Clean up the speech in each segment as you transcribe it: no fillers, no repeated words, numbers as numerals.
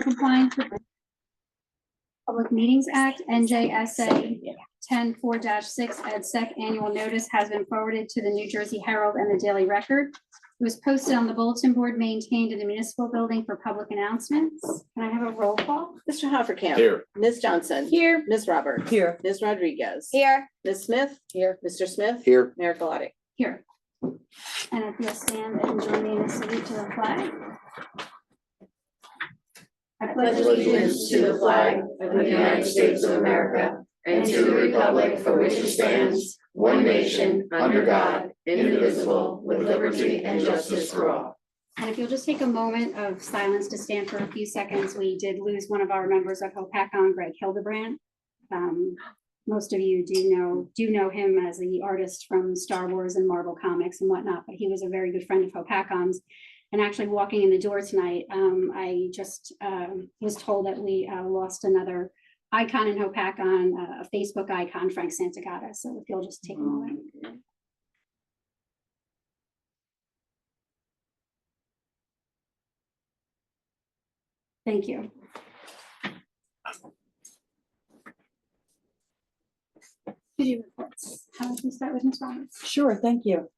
compliance with the Public Meetings Act, NJSA 10-4-6, EdSec annual notice has been forwarded to the New Jersey Herald and the Daily Record. It was posted on the bulletin board maintained in the municipal building for public announcements. Can I have a roll call? Mr. Hoppercamp. Here. Ms. Johnson. Here. Ms. Roberts. Here. Ms. Rodriguez. Here. Ms. Smith. Here. Mr. Smith. Here. Mayor Galati. Here. And if you'll stand and join me in a salute to the flag. I pledge allegiance to the flag of the United States of America and to the republic for which it stands, one nation, under God, indivisible, with liberty and justice for all. And if you'll just take a moment of silence to stand for a few seconds, we did lose one of our members of HOPACON, Greg Hildebrand. Most of you do know him as the artist from Star Wars and Marvel Comics and whatnot, but he was a very good friend of HOPACON's. And actually walking in the door tonight, I just was told that we lost another icon in HOPACON, a Facebook icon, Frank Santagata. So if you'll just take a moment. Thank you. Committee reports. How can we start with Ms. Roberts? Sure, thank you.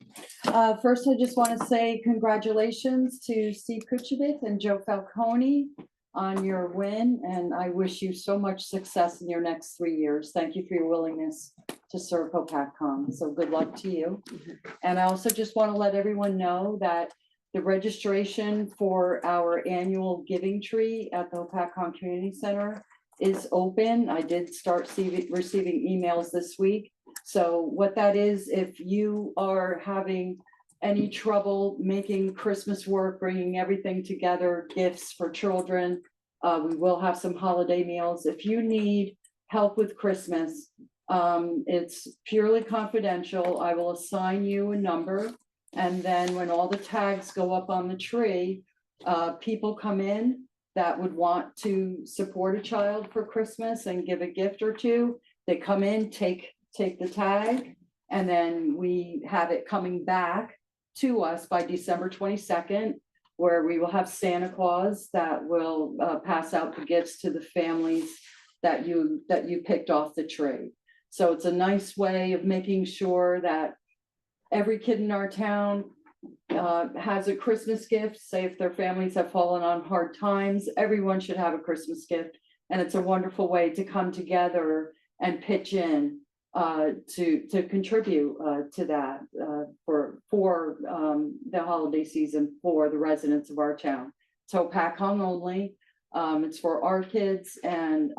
First, I just want to say congratulations to Steve Kuchovich and Joe Falcone on your win, and I wish you so much success in your next 3 years. Thank you for your willingness to serve HOPACON. So good luck to you. And I also just want to let everyone know that the registration for our annual giving tree at the HOPACON Community Center is open. I did start receiving emails this week. So what that is, if you are having any trouble making Christmas work, bringing everything together, gifts for children, we will have some holiday meals. If you need help with Christmas, it's purely confidential. I will assign you a number. And then when all the tags go up on the tree, people come in that would want to support a child for Christmas and give a gift or two. They come in, take the tag, and then we have it coming back to us by December 22nd, where we will have Santa Claus that will pass out the gifts to the families that you picked off the tree. So it's a nice way of making sure that every kid in our town has a Christmas gift. Say if their families have fallen on hard times, everyone should have a Christmas gift. And it's a wonderful way to come together and pitch in to contribute to that for the holiday season for the residents of our town. So HOPACON only. It's for our kids and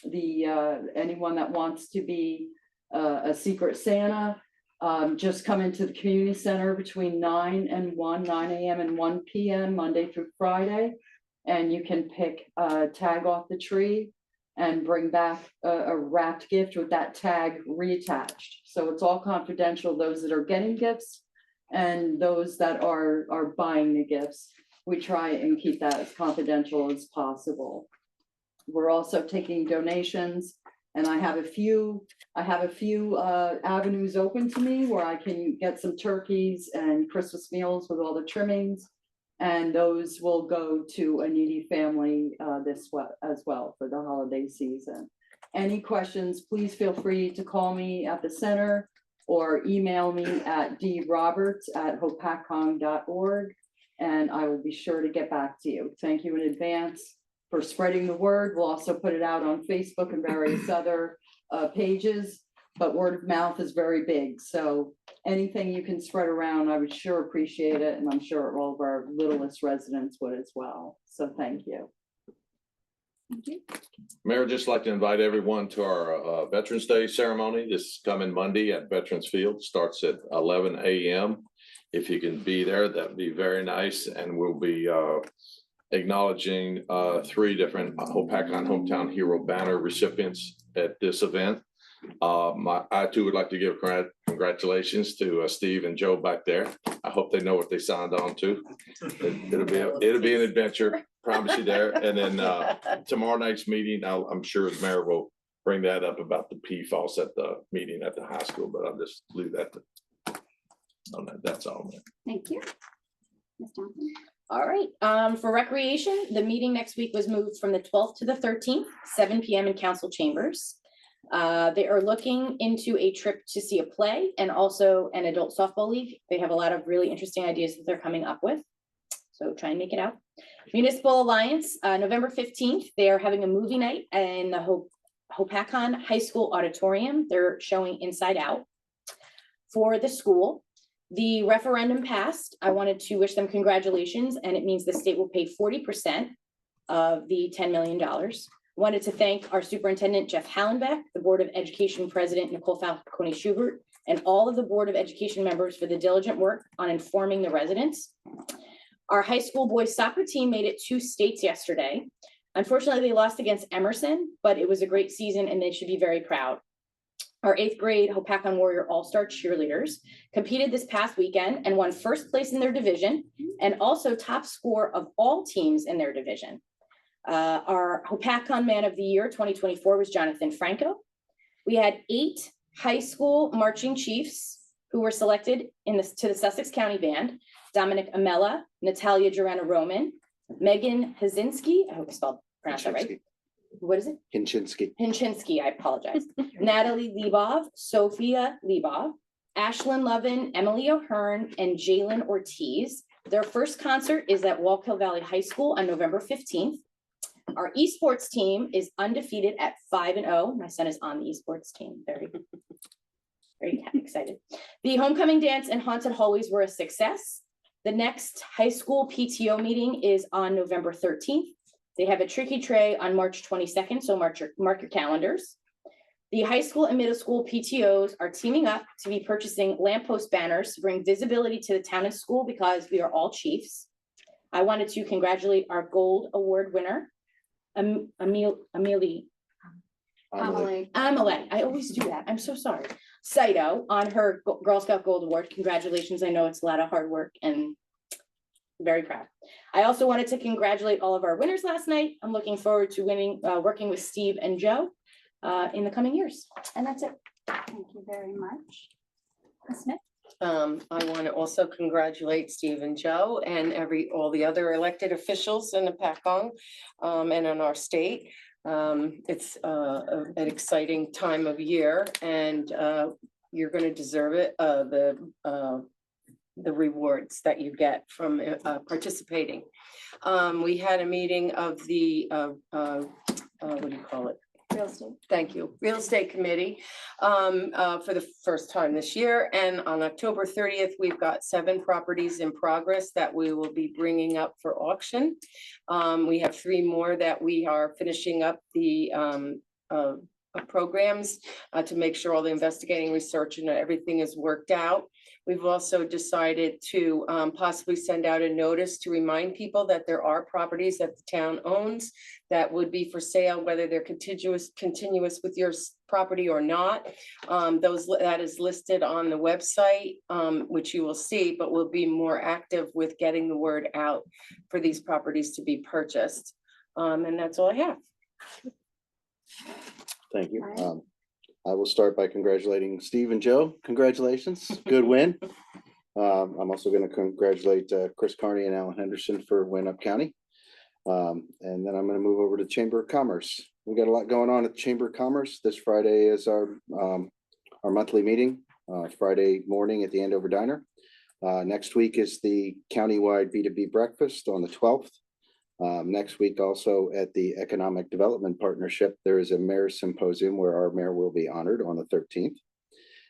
anyone that wants to be a Secret Santa. Just come into the community center between 9 a.m. and 1 p.m. Monday through Friday, and you can pick a tag off the tree and bring back a wrapped gift with that tag reattached. So it's all confidential, those that are getting gifts and those that are buying the gifts. We try and keep that as confidential as possible. We're also taking donations. And I have a few avenues open to me where I can get some turkeys and Christmas meals with all the trimmings. And those will go to a needy family as well for the holiday season. Any questions, please feel free to call me at the center or email me at droberts@hopacon.org. And I will be sure to get back to you. Thank you in advance for spreading the word. We'll also put it out on Facebook and various other pages, but word of mouth is very big. So anything you can spread around, I would sure appreciate it. And I'm sure all of our littlest residents would as well. So thank you. Thank you. Mayor, I'd just like to invite everyone to our Veterans Day ceremony this coming Monday at Veterans Field. Starts at 11 a.m. If you can be there, that'd be very nice. And we'll be acknowledging 3 different HOPACON Hometown Hero banner recipients at this event. I too would like to give congratulations to Steve and Joe back there. I hope they know what they signed on to. It'll be an adventure, promise you there. And then tomorrow night's meeting, I'm sure the mayor will bring that up about the PFAS at the meeting at the high school, but I'll just leave that on that. That's all, man. Thank you. Ms. Johnson. All right, for recreation, the meeting next week was moved from the 12th to the 13th, 7 PM in council chambers. They are looking into a trip to see a play and also an adult softball league. They have a lot of really interesting ideas that they're coming up with. So try and make it out. Municipal Alliance, November 15th, they are having a movie night in the Hopatcon High School Auditorium. They're showing Inside Out for the school. The referendum passed. I wanted to wish them congratulations, and it means the state will pay 40% of the $10 million. Wanted to thank our superintendent, Jeff Hallenbeck, the Board of Education President, Nicole Falcone Schubert, and all of the Board of Education members for the diligent work on informing the residents. Our high school boys soccer team made it 2 states yesterday. Unfortunately, they lost against Emerson, but it was a great season and they should be very proud. Our 8th grade Hopatcon Warrior All-Star cheerleaders competed this past weekend and won first place in their division and also top score of all teams in their division. Our Hopatcon Man of the Year 2024 was Jonathan Franco. We had 8 high school marching chiefs who were selected to the Sussex County Band: Dominic Amella, Natalia Joanna Roman, Megan Hazinski, I hope I pronounced that right. What is it? Hinchinski, I apologize. Natalie Lebov, Sophia Lebov, Ashlyn Lovin, Emily O'Hearn, and Jalen Ortiz. Their first concert is at Wallkill Valley High School on November 15th. Our esports team is undefeated at 5-0. My son is on the esports team. Very excited. The homecoming dance and haunted hallways were a success. The next high school PTO meeting is on November 13th. They have a tricky tray on March 22nd, so mark your calendars. The high school and middle school PTOs are teaming up to be purchasing lamppost banners to bring visibility to the town and school because we are all chiefs. I wanted to congratulate our Gold Award winner, Amelie. I always do that. I'm so sorry. Saito on her Girl Scout Gold Award. Congratulations. I know it's a lot of hard work and very proud. I also wanted to congratulate all of our winners last night. I'm looking forward to working with Steve and Joe in the coming years. And that's it. Thank you very much. Ms. Smith? I want to also congratulate Steve and Joe and all the other elected officials in the Hopatcon and in our state. It's an exciting time of year and you're going to deserve it. The rewards that you get from participating. We had a meeting of the, what do you call it? Real estate. Thank you. Real Estate Committee for the first time this year. And on October 30th, we've got 7 properties in progress that we will be bringing up for auction. We have 3 more that we are finishing up the programs to make sure all the investigating research and everything is worked out. We've also decided to possibly send out a notice to remind people that there are properties that the town owns that would be for sale, whether they're continuous with your property or not. That is listed on the website, which you will see, but we'll be more active with getting the word out for these properties to be purchased. And that's all I have. Thank you. I will start by congratulating Steve and Joe. Congratulations, good win. I'm also going to congratulate Chris Carney and Alan Henderson for win up county. And then I'm going to move over to Chamber of Commerce. We got a lot going on at the Chamber of Commerce. This Friday is our monthly meeting, Friday morning at the Andover Diner. Next week is the countywide B2B breakfast on the 12th. Next week, also at the Economic Development Partnership, there is a mayor's symposium where our mayor will be honored on the 13th.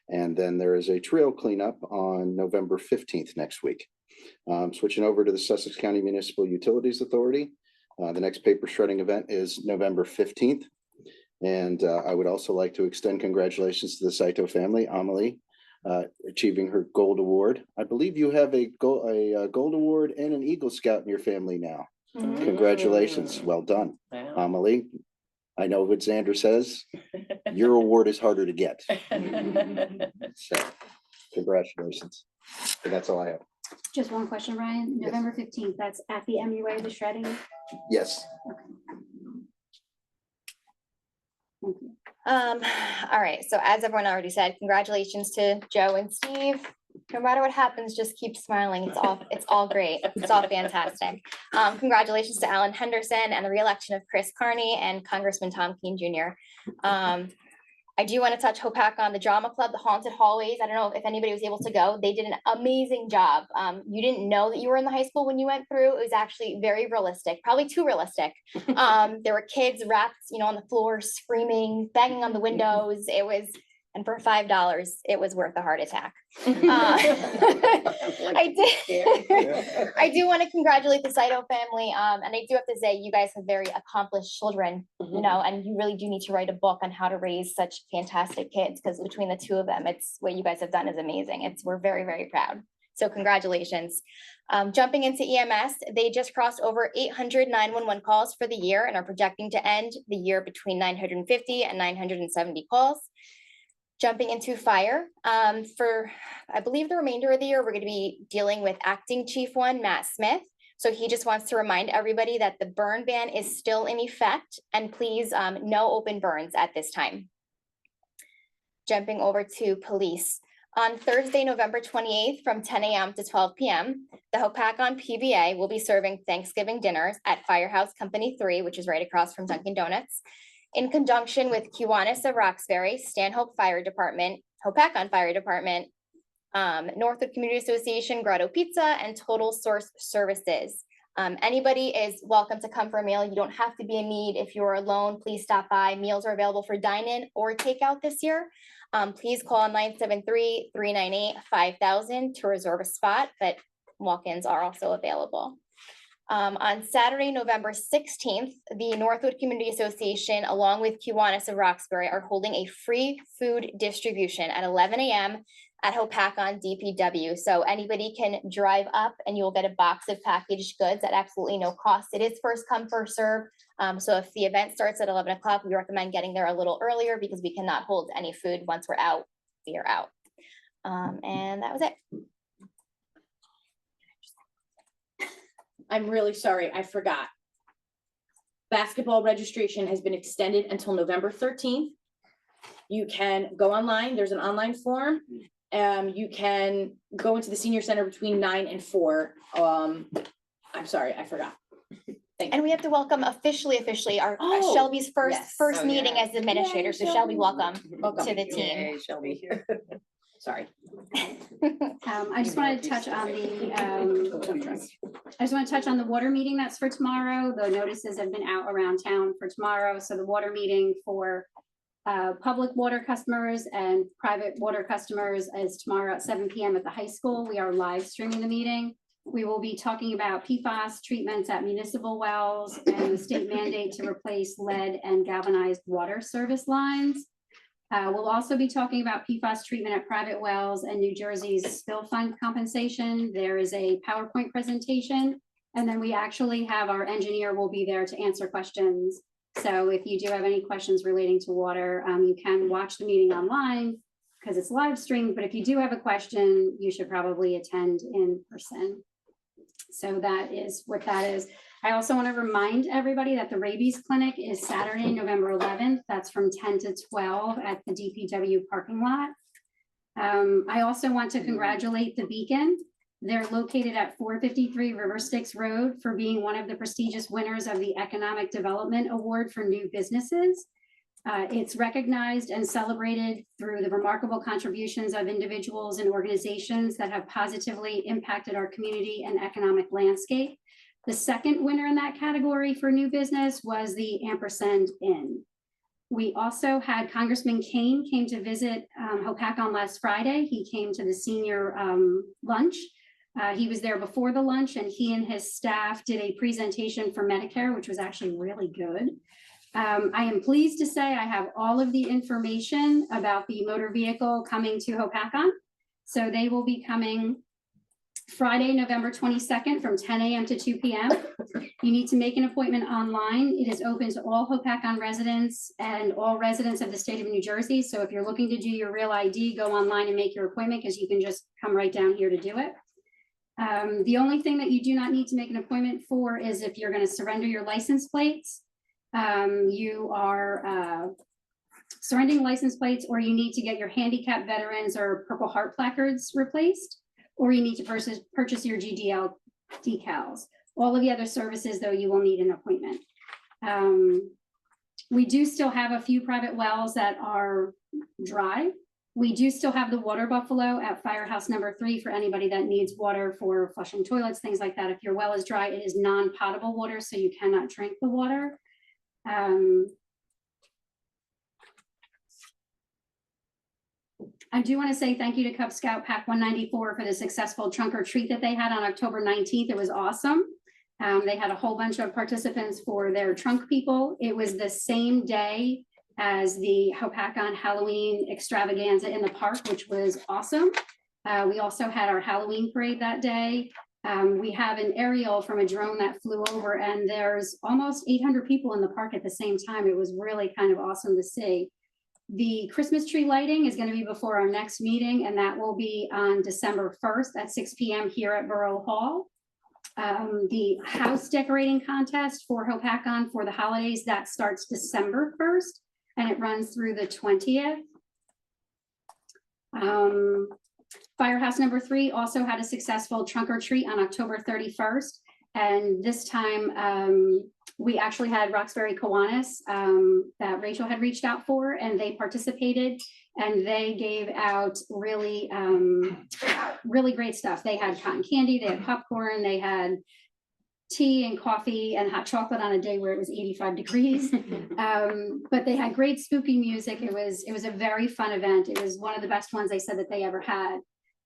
And then there is a trail cleanup on November 15th next week. Switching over to the Sussex County Municipal Utilities Authority. The next paper shredding event is November 15th. And I would also like to extend congratulations to the Saito family, Amelie, achieving her Gold Award. I believe you have a Gold Award and an Eagle Scout in your family now. Congratulations. Well done. Wow. Amelie, I know what Xander says, your award is harder to get. So congratulations. And that's all I have. Just one question, Ryan. Yes. November 15th, that's at the MUA, the shredding. Yes. Thank you. All right, so as everyone already said, congratulations to Joe and Steve. No matter what happens, just keep smiling. It's all great. It's all fantastic. Congratulations to Alan Henderson and the reelection of Chris Carney and Congressman Tom Keene Jr. I do want to touch Hopac on the drama club, the haunted hallways. I don't know if anybody was able to go. They did an amazing job. You didn't know that you were in the high school when you went through. It was actually very realistic, probably too realistic. There were kids wrapped, on the floor, screaming, banging on the windows. And for $5, it was worth a heart attack. I do want to congratulate the Saito family. And I do have to say, you guys have very accomplished children, and you really do need to write a book on how to raise such fantastic kids, because between the two of them, it's what you guys have done is amazing. We're very, very proud. So congratulations. Jumping into EMS, they just crossed over 800 911 calls for the year and are projecting to end the year between 950 and 970 calls. Jumping into fire, for I believe the remainder of the year, we're going to be dealing with acting chief one, Matt Smith. So he just wants to remind everybody that the burn ban is still in effect, and please, no open burns at this time. Jumping over to police. On Thursday, November 28th from 10 a.m. to 12 p.m., the Hopakon PBA will be serving Thanksgiving dinners at Firehouse Company 3, which is right across from Dunkin' Donuts, in conjunction with Kiwanis of Roxbury, Stanhope Fire Department, Hopakon Fire Department, Northwood Community Association, Grotto Pizza, and Total Source Services. Anybody is welcome to come for a meal. You don't have to be in need. If you're alone, please stop by. Meals are available for dine-in or takeout this year. Please call 973-398-5000 to reserve a spot, but walk-ins are also available. On Saturday, November 16th, the Northwood Community Association, along with Kiwanis of Roxbury, are holding a free food distribution at 11 a.m. at Hopakon DPW. So anybody can drive up and you'll get a box of packaged goods at absolutely no cost. It is first come, first serve. So if the event starts at 11 o'clock, we recommend getting there a little earlier because we cannot hold any food once we're out. We are out. And that was it. I'm really sorry, I forgot. Basketball registration has been extended until November 13th. You can go online, there's an online form. You can go into the senior center between 9 and 4. I'm sorry, I forgot. Thank you. And we have to welcome officially our Shelby's first yes. meeting as administrator. So Shelby, welcome Welcome. to the team. Yay, Shelby. Sorry. I just wanted to touch on the water meeting that's for tomorrow. The notices have been out around town for tomorrow. So the water meeting for public water customers and private water customers is tomorrow at 7 p.m. at the high school. We are live streaming the meeting. We will be talking about PFAS treatments at municipal wells and the state mandate to replace lead and galvanized water service lines. We'll also be talking about PFAS treatment at private wells and New Jersey's spill fund compensation. There is a PowerPoint presentation, and then we actually have our engineer will be there to answer questions. So if you do have any questions relating to water, you can watch the meeting online because it's live streamed, but if you do have a question, you should probably attend in person. So that is what that is. I also want to remind everybody that the rabies clinic is Saturday, November 11th. That's from 10 to 12 at the DPW parking lot. I also want to congratulate the Beacon. They're located at 453 River Styx Road for being one of the prestigious winners of the Economic Development Award for New Businesses. It's recognized and celebrated through the remarkable contributions of individuals and organizations that have positively impacted our community and economic landscape. The second winner in that category for new business was the Ampersand Inn. We also had Congressman Kane came to visit Hopakon last Friday. He came to the senior lunch. He was there before the lunch, and he and his staff did a presentation for Medicare, which was actually really good. I am pleased to say I have all of the information about the motor vehicle coming to Hopakon. So they will be coming Friday, November 22nd from 10 a.m. to 2 p.m. You need to make an appointment online. It is open to all Hopakon residents and all residents of the state of New Jersey. So if you're looking to do your real ID, go online and make your appointment because you can just come right down here to do it. The only thing that you do not need to make an appointment for is if you're going to surrender your license plates. You are surrendering license plates, or you need to get your handicap veterans or Purple Heart placards replaced, or you need to purchase your GDL decals. All of the other services, though, you will need an appointment. We do still have a few private wells that are dry. We do still have the water buffalo at Firehouse number 3 for anybody that needs water for flushing toilets, things like that. If your well is dry, it is non-potable water, so you cannot drink the water. I do want to say thank you to Cub Scout Pack 194 for the successful trunk or treat that they had on October 19th. It was awesome. They had a whole bunch of participants for their trunk people. It was the same day as the Hopakon Halloween extravaganza in the park, which was awesome. We also had our Halloween parade that day. We have an aerial from a drone that flew over, and there's almost 800 people in the park at the same time. It was really kind of awesome to see. The Christmas tree lighting is going to be before our next meeting, and that will be on December 1st at 6 p.m. here at Borough Hall. The house decorating contest for Hopakon for the holidays, that starts December 1st, and it runs through the 20th. Firehouse number 3 also had a successful trunk or treat on October 31st. And this time we actually had Roxbury Kiwanis that Rachel had reached out for, and they participated, and they gave out really, really great stuff. They had cotton candy, they had popcorn, they had tea and coffee and hot chocolate on a day where it was 85 degrees. But they had great spooky music. It was a very fun event. It was one of the best ones they said that they ever had.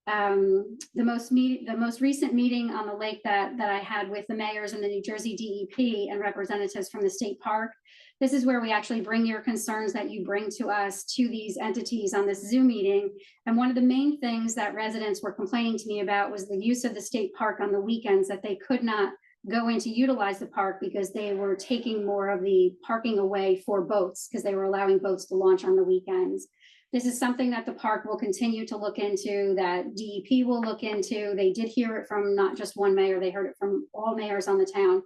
The most recent meeting on the lake that I had with the mayors and the New Jersey DEP and representatives from the state park. This is where we actually bring your concerns that you bring to us to these entities on this Zoom meeting. And one of the main things that residents were complaining to me about was the use of the state park on the weekends, that they could not go in to utilize the park because they were taking more of the parking away for boats, because they were allowing boats to launch on the weekends. This is something that the park will continue to look into, that DEP will look into. They did hear it from not just one mayor, they heard it from all mayors on the town.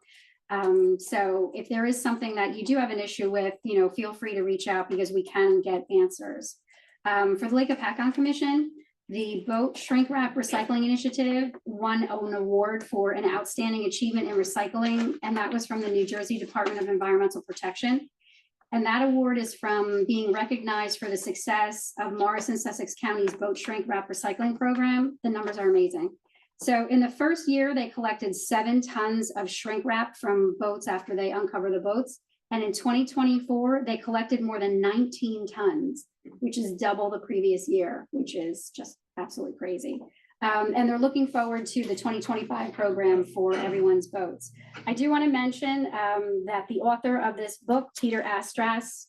So if there is something that you do have an issue with, feel free to reach out, because we can get answers. For the Lake Hopakon Commission, the Boat Shrink Wrap Recycling Initiative won an award for an outstanding achievement in recycling, and that was from the New Jersey Department of Environmental Protection. And that award is from being recognized for the success of Morris and Sussex County's Boat Shrink Wrap Recycling Program. The numbers are amazing. So in the first year, they collected 7 tons of shrink wrap from boats after they uncover the boats. And in 2024, they collected more than 19 tons, which is double the previous year, which is just absolutely crazy. And they're looking forward to the 2025 program for everyone's boats. I do want to mention that the author of this book, Peter Astras,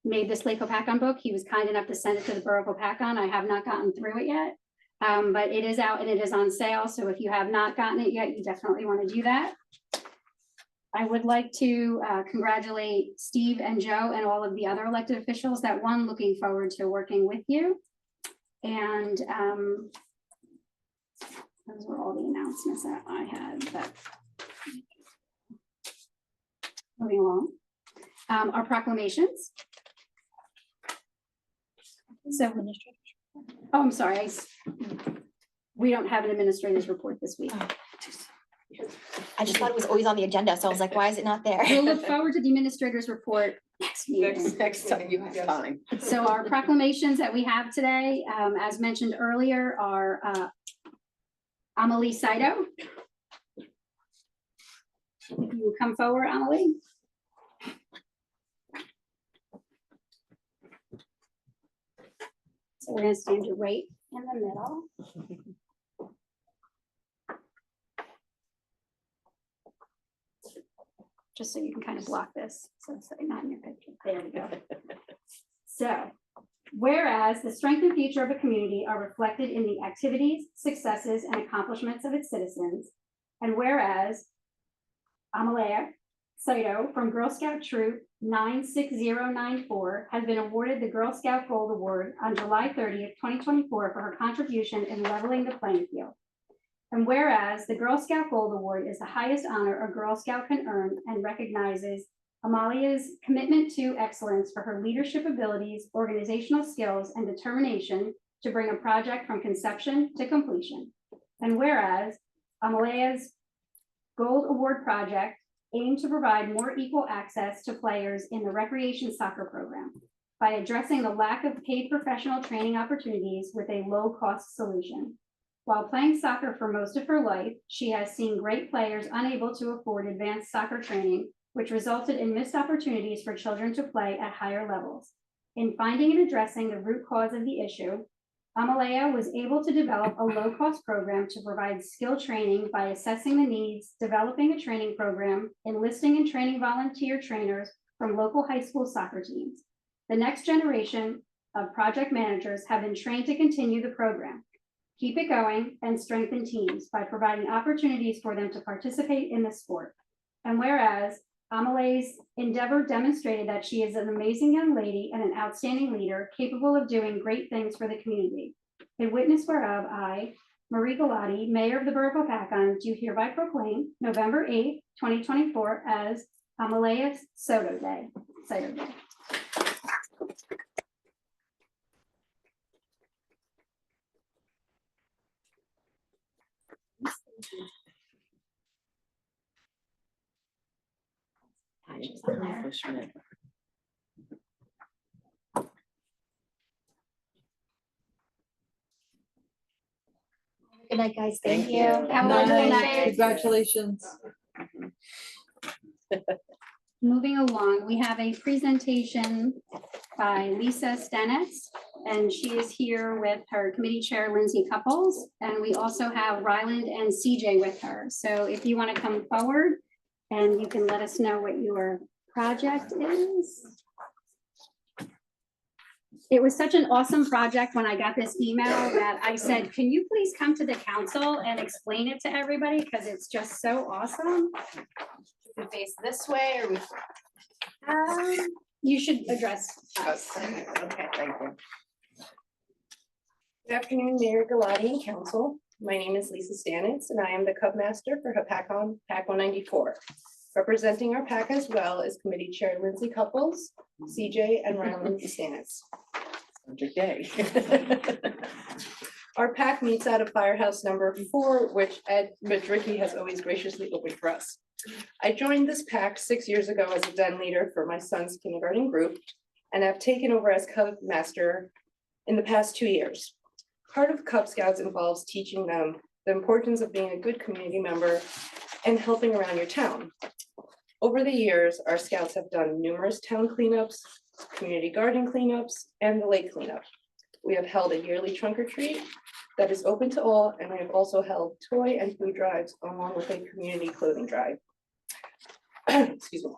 made this Lake Hopakon book. He was kind enough to send it to the Borough of Hopakon. I have not gotten through it yet, but it is out and it is on sale. So if you have not gotten it yet, you definitely want to do that. I would like to congratulate Steve and Joe and all of the other elected officials that won. Looking forward to working with you. And those were all the announcements that I had. But moving along, our proclamations. So, oh, I'm sorry. We don't have an administrator's report this week. I just thought it was always on the agenda, so I was like, why is it not there? We'll look forward to the administrator's report next meeting. Next time you have time. So our proclamations that we have today, as mentioned earlier, are Amelie Saito. If you will come forward, Amelie. So we're going to stand you right in the middle. Just so you can kind of block this, so it's not in your picture. There we go. So, whereas the strength and future of a community are reflected in the activities, successes, and accomplishments of its citizens, and whereas Amelia Saito from Girl Scout Troop 96094 has been awarded the Girl Scout Gold Award on July 30th, 2024 for her contribution in leveling the playing field. And whereas the Girl Scout Gold Award is the highest honor a Girl Scout can earn and recognizes Amalia's commitment to excellence for her leadership abilities, organizational skills, and determination to bring a project from conception to completion. And whereas Amalia's Gold Award project aimed to provide more equal access to players in the recreation soccer program by addressing the lack of paid professional training opportunities with a low-cost solution. While playing soccer for most of her life, she has seen great players unable to afford advanced soccer training, which resulted in missed opportunities for children to play at higher levels. In finding and addressing the root cause of the issue, Amalia was able to develop a low-cost program to provide skill training by assessing the needs, developing a training program, enlisting and training volunteer trainers from local high school soccer teams. The next generation of project managers have been trained to continue the program, keep it going, and strengthen teams by providing opportunities for them to participate in the sport. And whereas Amale's endeavor demonstrated that she is an amazing young lady and an outstanding leader capable of doing great things for the community. In witness whereof, I, Marie Galati, Mayor of the Borough of Hopatcong, do hereby proclaim November 8th, 2024 as Amalea Soto Day. Cider Day. Good night, guys. Thank Thank you. you. Have a wonderful Nice. night. Congratulations. Moving along, we have a presentation by Lisa Stenitz, and she is here with her committee chair, Lindsay Couples, and we also have Ryland and CJ with her. So if you want to come forward, and you can let us know what your project is. It was such an awesome project when I got this email that I said, can you please come to the council and explain it to everybody? Because it's just so awesome. We face this way or we? You should address us. Okay, thank you. Good afternoon, Mayor Galati and Council. My name is Lisa Stanitz, and I am the Cub Master for Hopatcong PAC 194. Representing our PAC as well is Committee Chair Lindsay Couples, CJ, and Ryland Stanitz. Good day. Our PAC meets out of Firehouse number 4, which Ed Madricky has always graciously opened for us. I joined this PAC 6 years ago as a den leader for my son's kindergarten group, and have taken over as Cub Master in the past 2 years. Part of Cub Scouts involves teaching them the importance of being a good community member and helping around your town. Over the years, our scouts have done numerous town cleanups, community garden cleanups, and the lake cleanup. We have held a yearly trunk or treat that is open to all, and we have also held toy and food drives along with a community clothing drive. Excuse me.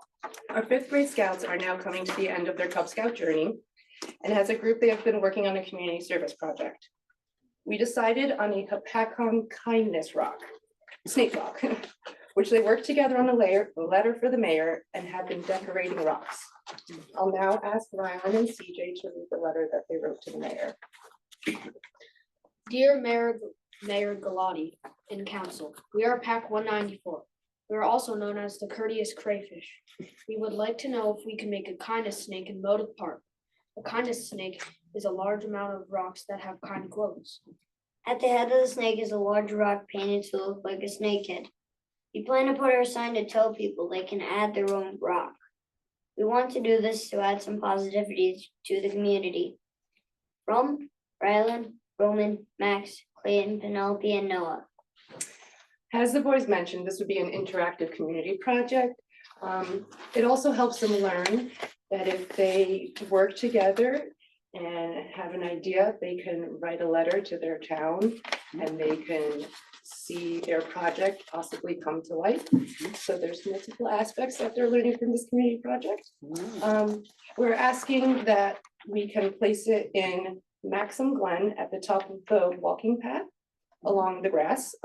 Our 5th grade scouts are now coming to the end of their Cub Scout journey, and as a group, they have been working on a community service project. We decided on a Hopatcong kindness rock, snake rock, which they worked together on a letter for the mayor and have been decorating rocks. I'll now ask Ryland and CJ to read the letter that they wrote to the mayor. Dear Mayor Galati and Council, we are PAC 194. We are also known as the Courteous Crayfish. We would like to know if we can make a kindness snake in Motive Park. A kindness snake is a large amount of rocks that have kind clothes. At the head of the snake is a large rock painted to look like a snake head. We plan to put our sign to tell people they can add their own rock. We want to do this to add some positivity to the community. From Ryland, Roman, Max, Clayton, Penelope, and Noah. As the boys mentioned, this would be an interactive community project. It also helps them learn that if they work together and have an idea, they can write a letter to their town and they can see their project possibly come to life. So there's multiple aspects that they're learning from this community project. We're asking that we can place it in Maxim Glen at the top of the walking path along the grass.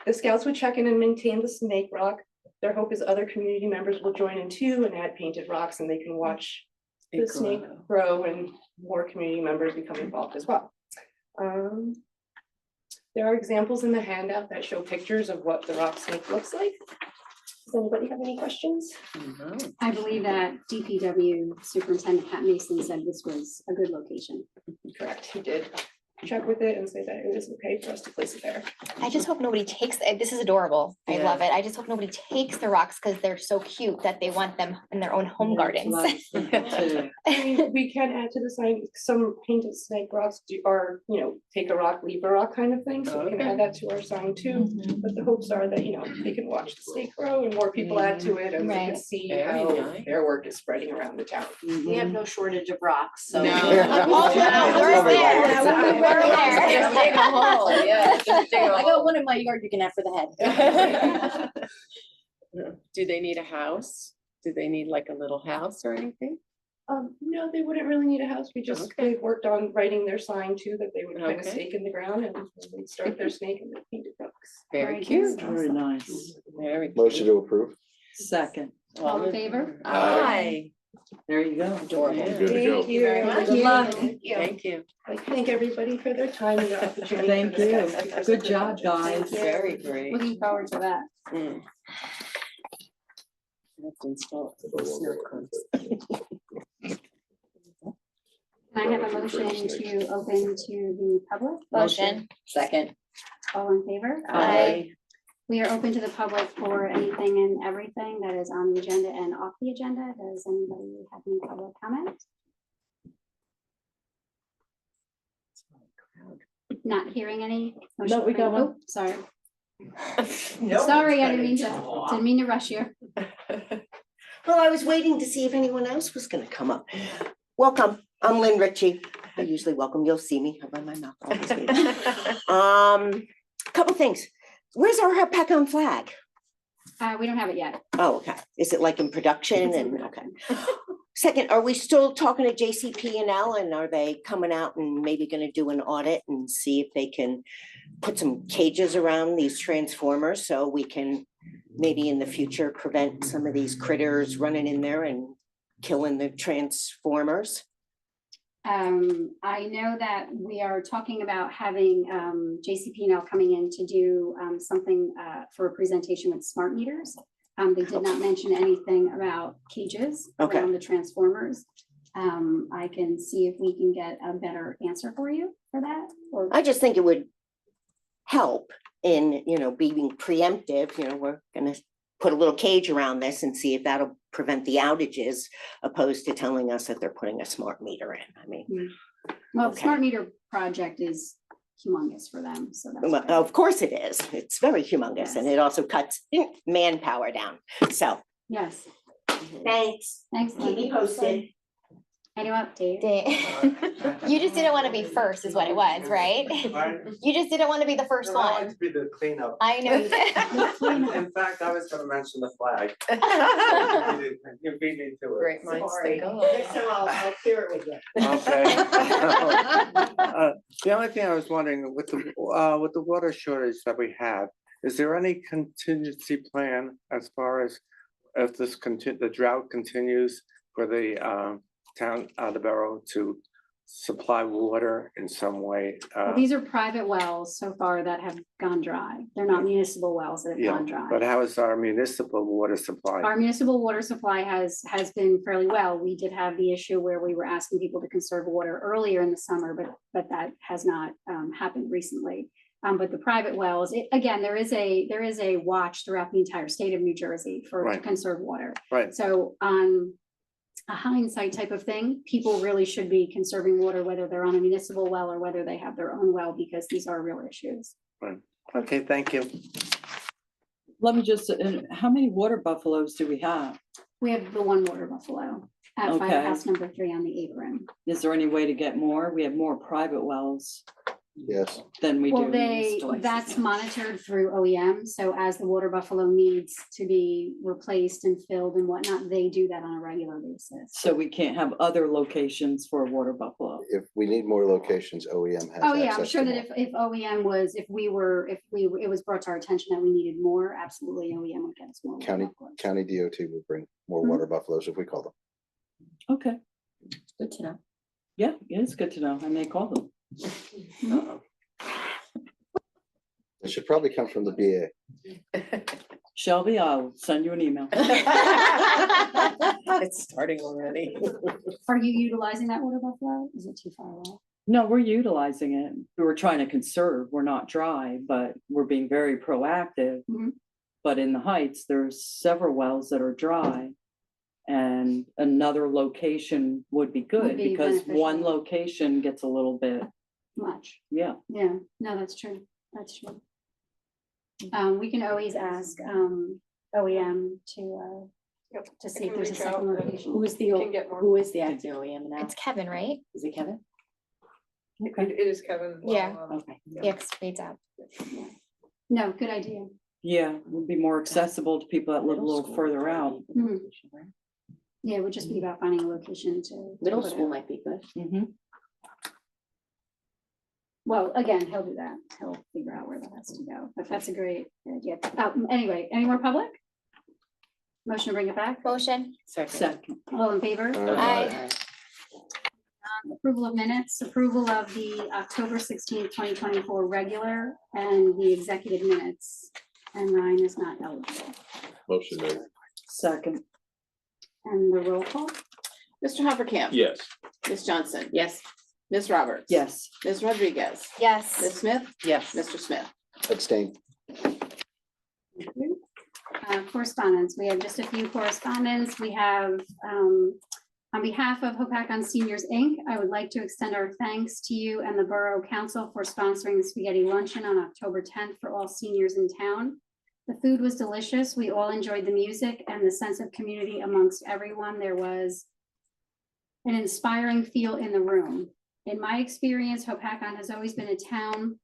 The scouts would check in and maintain the snake rock. Their hope is other community members will join in too and add painted rocks, and they can watch the snake grow and more community members become involved as well. There are examples in the handout that show pictures of what the rock snake looks like. Does anybody have any questions? I believe that DPW Superintendent Pat Mason said this was a good location. Correct, he did check with it and say that it was okay for us to place it there. I just hope nobody takes, this is adorable. I love it. I just hope nobody takes the rocks because they're so cute that they want them in their own home gardens. I mean, we can add to the sign, some painted snake rocks are, take a rock, leave a rock kind of thing, so we can add that to our sign too. But the hopes are that, they can watch the snake grow and more people add to it and they can Right. see Very how nice. their work is spreading around the town. We have no shortage of rocks, so. No. Oh, wow, we're there. We're there. Just dig a hole, yeah, just dig a I hole. got one in my yard you can have for the head. Do they need a house? Do they need like a little house or anything? No, they wouldn't really need a house. We just, Okay. they worked on writing their sign too, that they would kind of Okay. stake in the ground and they'd start their snake and their painted rocks. Very Very cute. Very nice. Very. cute. Motion to approve. Second, All in favor? Aye. there you go. Adorable. Yeah. Good to go. Thank you very much. Good luck. Thank you. Thank you. I thank everybody for their time and their opportunity. Thank to discuss you. because Good of job, the- guys. Very great. Looking forward to that. Mm. Let's install snow cones. Can I have a motion to open to the public? Motion. Second. All in favor? Aye. We are open to the public for anything and everything that is on the agenda and off the agenda. Does anybody have any public comment? Not hearing any? No, we got one. Oh, sorry. Sorry, I didn't mean to rush you. Well, I was waiting to see if anyone else was gonna come up. Welcome, I'm Lynn Ritchie. I usually welcome, you'll see me, I run my mouth. Always. Couple things. Where's our Hopatcon flag? We don't have it yet. Oh, okay. Is it like in production It's in and, okay. Second, are we still talking to JCP&L and are they coming out and maybe gonna do an audit and see if they can put some cages around these transformers so we can maybe in the future prevent some of these critters running in there and killing the transformers? I know that we are talking about having JCP&L coming in to do something for a presentation with smart meters. They did not mention anything about cages Okay. around the transformers. I can see if we can get a better answer for you for that, or I just think it would help in, being preemptive, we're gonna put a little cage around this and see if that'll prevent the outages opposed to telling us that they're putting a smart meter in. I mean, well, the okay. smart meter project is humongous for them, so that's. well, why. of course it is. It's very humongous and it also cuts manpower down. So, Yes, thanks. thanks. Keep me Lynn. posted. Any update? You just didn't want to be first is what it was, right? You just didn't want to be the first No, I one. like to be the cleanup. I know you did. In fact, I was gonna mention the flag. You beat me to it. Great minds Sorry. think alike. Next time I'll clear it with you. Okay. The only thing I was wondering, with the water shortage that we have, is there any contingency plan as far as if the drought continues for the town, the borough to supply water in some way? Well, these are private wells so far that have gone dry. They're not municipal wells that have Yeah, gone dry. but how is our municipal water supply? Our municipal water supply has been fairly well. We did have the issue where we were asking people to conserve water earlier in the summer, but that has not happened recently. But the private wells, again, there is a watch throughout the entire state of New Jersey to Right. conserve water. Right. So on a hindsight type of thing, people really should be conserving water, whether they're on a municipal well or whether they have their own well, because these are real issues. Okay, thank you. Let me just, how many water buffaloes do we have? We have the one water buffalo at Okay. firehouse number 3 on the apron. Is there any way to get more? We have more private wells Yes. than we do. Well, that's monitored through OEM, so as the water buffalo needs to be replaced and filled and whatnot, they do that on a regular basis. So we can't have other locations for a water buffalo. If we need more locations, OEM has. Oh, yeah, I'm access sure to that more. if OEM was, it was brought to our attention that we needed more, absolutely, OEM would get us more. water County, buffalo. county DOT will bring more Mhm. water buffaloes if we call them. Okay, Good to know. yeah, it's good to know. I may call them. It should probably come from the BA. Shelby, I'll send you an email. It's starting already. Are you utilizing that water buffalo? Is it too far away? No, we're utilizing it. We're trying to conserve. We're not dry, but we're being very proactive. Mhm. But in the Heights, there's several wells that are dry. And another location would be good be because one beneficial. location gets a little bit, Much. yeah. Yeah, no, that's true. That's true. We can always ask, OEM to see if there's a second location. Who is the, Can get more. who is the acting OEM now? It's Kevin, right? Is it Kevin? It is Kevin. Yeah. Okay. Yeah, 'cause Wade's out. No, good idea. Yeah, it would be more accessible to people that live a little further out. Yeah, it would just be about finding a location to. Middle put it. school might be good. Mhm. Well, again, he'll do that. He'll figure out where that has to go, but that's a great idea. Anyway, any more public? Motion to bring it back? Motion. Second, All in favor? Aye. Approval of minutes, approval of the October 16th, 2024 regular and the executive minutes. And Ryan is not eligible. Motion made. second, And the roll call? Mr. Hoppercamp? Yes. Ms. Johnson? Yes. Ms. Roberts? yes. Ms. Rodriguez? Yes. Ms. Smith? Yes. Mr. Smith? Abstain. Correspondence, we have just a few correspondence. We have, on behalf of Hopakon Seniors, Inc., I would like to extend our thanks to you and the Borough Council for sponsoring the spaghetti luncheon on October 10th for all seniors in town. The food was delicious. We all enjoyed the music and the sense of community amongst everyone. There was an inspiring feel in the room. In my experience, Hopakon has always been a town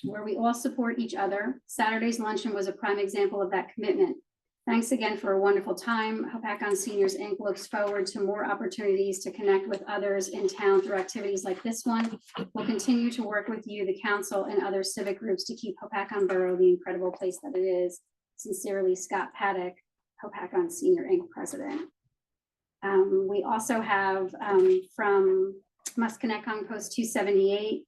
where we all support each other. Saturday's luncheon was a prime example of that commitment. Thanks again for a wonderful time. Hopakon Seniors, Inc. looks forward to more opportunities to connect with others in town through activities like this one. We'll continue to work with you, the council, and other civic groups to keep Hopakon Borough the incredible place that it is. Sincerely, Scott Paddock, Hopakon Senior, Inc. President. We also have from Musconetcong Post 278,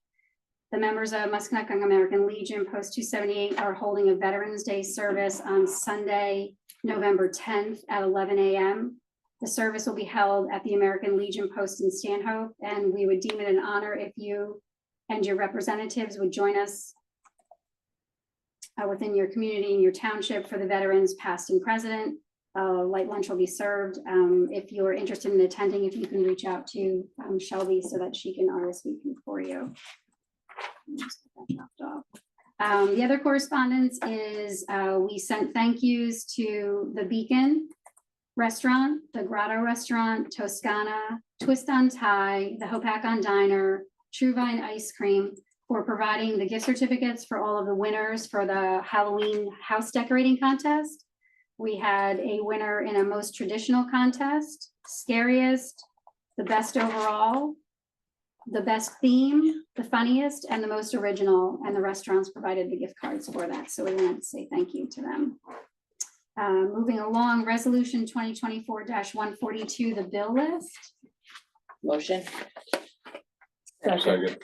the members of Musconetcong American Legion Post 278 are holding a Veterans Day service on Sunday, November 10th at 11 a.m. The service will be held at the American Legion Post in Stanhope, and we would deem it an honor if you and your representatives would join us within your community and your township for the veterans past and present. Light lunch will be served. If you're interested in attending, if you can reach out to Shelby so that she can RSVP for you. Just get that dropped off. The other correspondence is we sent thank yous to the Beacon Restaurant, the Grotto Restaurant, Toscana, Twist on Tie, the Hopakon Diner, True Vine Ice Cream for providing the gift certificates for all of the winners for the Halloween house decorating contest. We had a winner in a most traditional contest, scariest, the best overall, the best theme, the funniest, and the most original, and the restaurants provided the gift cards for that. So we wanted to say thank you to them. Moving along, resolution 2024-142, the bill list. Motion. Second.